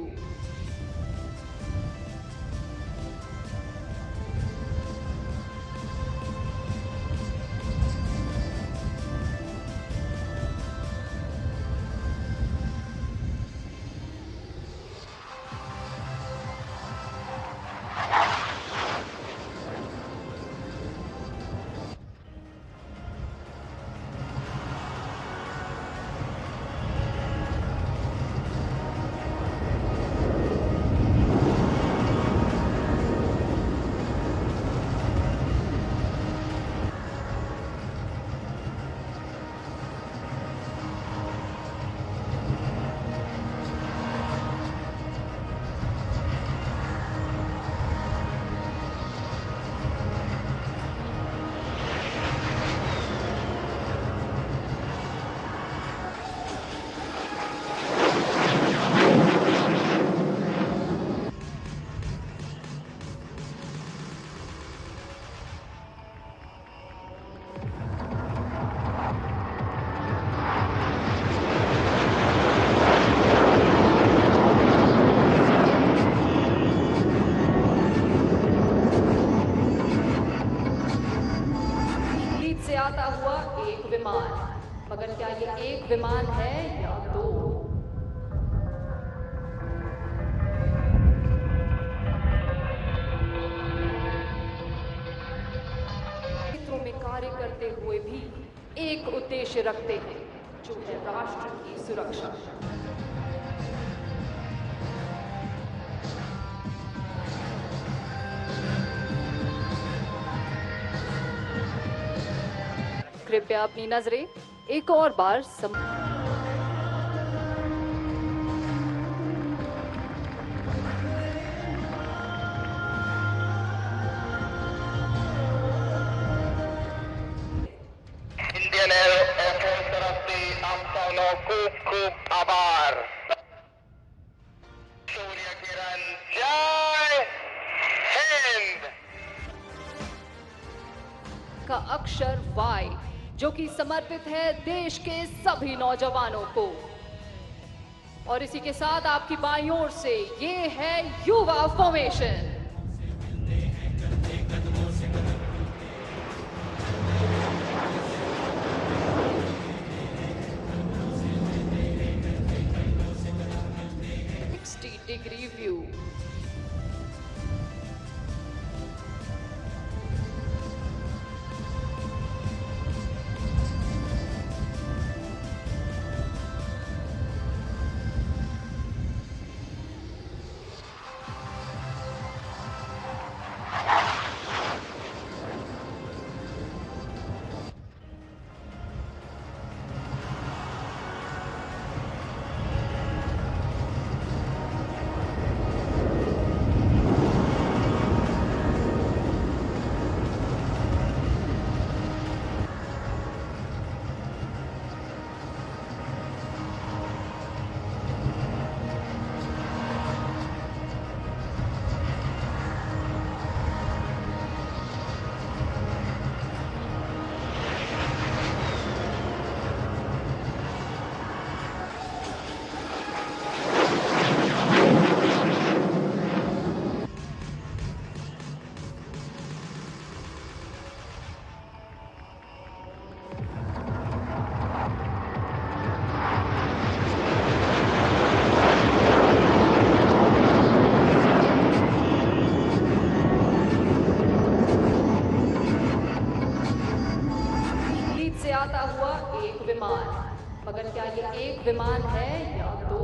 आता हुआ एक विमान, मगर क्या ये एक विमान है या दो? क्षेत्रों में कार्य करते हुए भी एक उद्देश्य रखते हैं, जो है राष्ट्र की सुरक्षा। कृपया अपनी नजरें एक और बार इंडियन एयरफोर्स तरफ से आप सबों खूब खूब आभार। सूर्य किरण जय हिंद का अक्षर वाई, जो कि समर्पित है देश के सभी नौजवानों को। और इसी के साथ आपकी बाईं ओर से ये है युवा फॉर्मेशन। Degree view. एक विमान, मगर क्या ये एक विमान है या दो?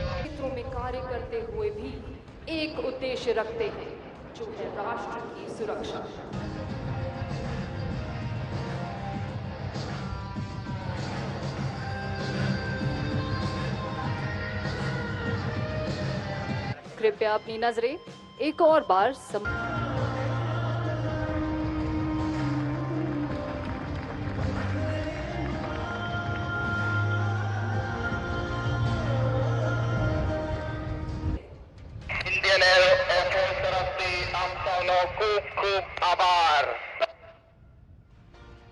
क्षेत्रों में कार्य करते हुए भी एक उद्देश्य रखते हैं, जो है राष्ट्र की सुरक्षा। कृपया अपनी नजरें एक और बार इंडियन एयरफोर्स तरफ से आप सबों खूब खूब आभार।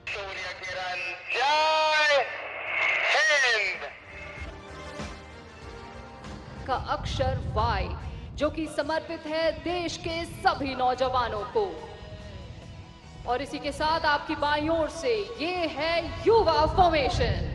सूर्य किरण जय हिंद का अक्षर वाई, जो कि समर्पित है देश के सभी नौजवानों को। और इसी के साथ आपकी बाईं ओर से ये है युवा फॉर्मेशन।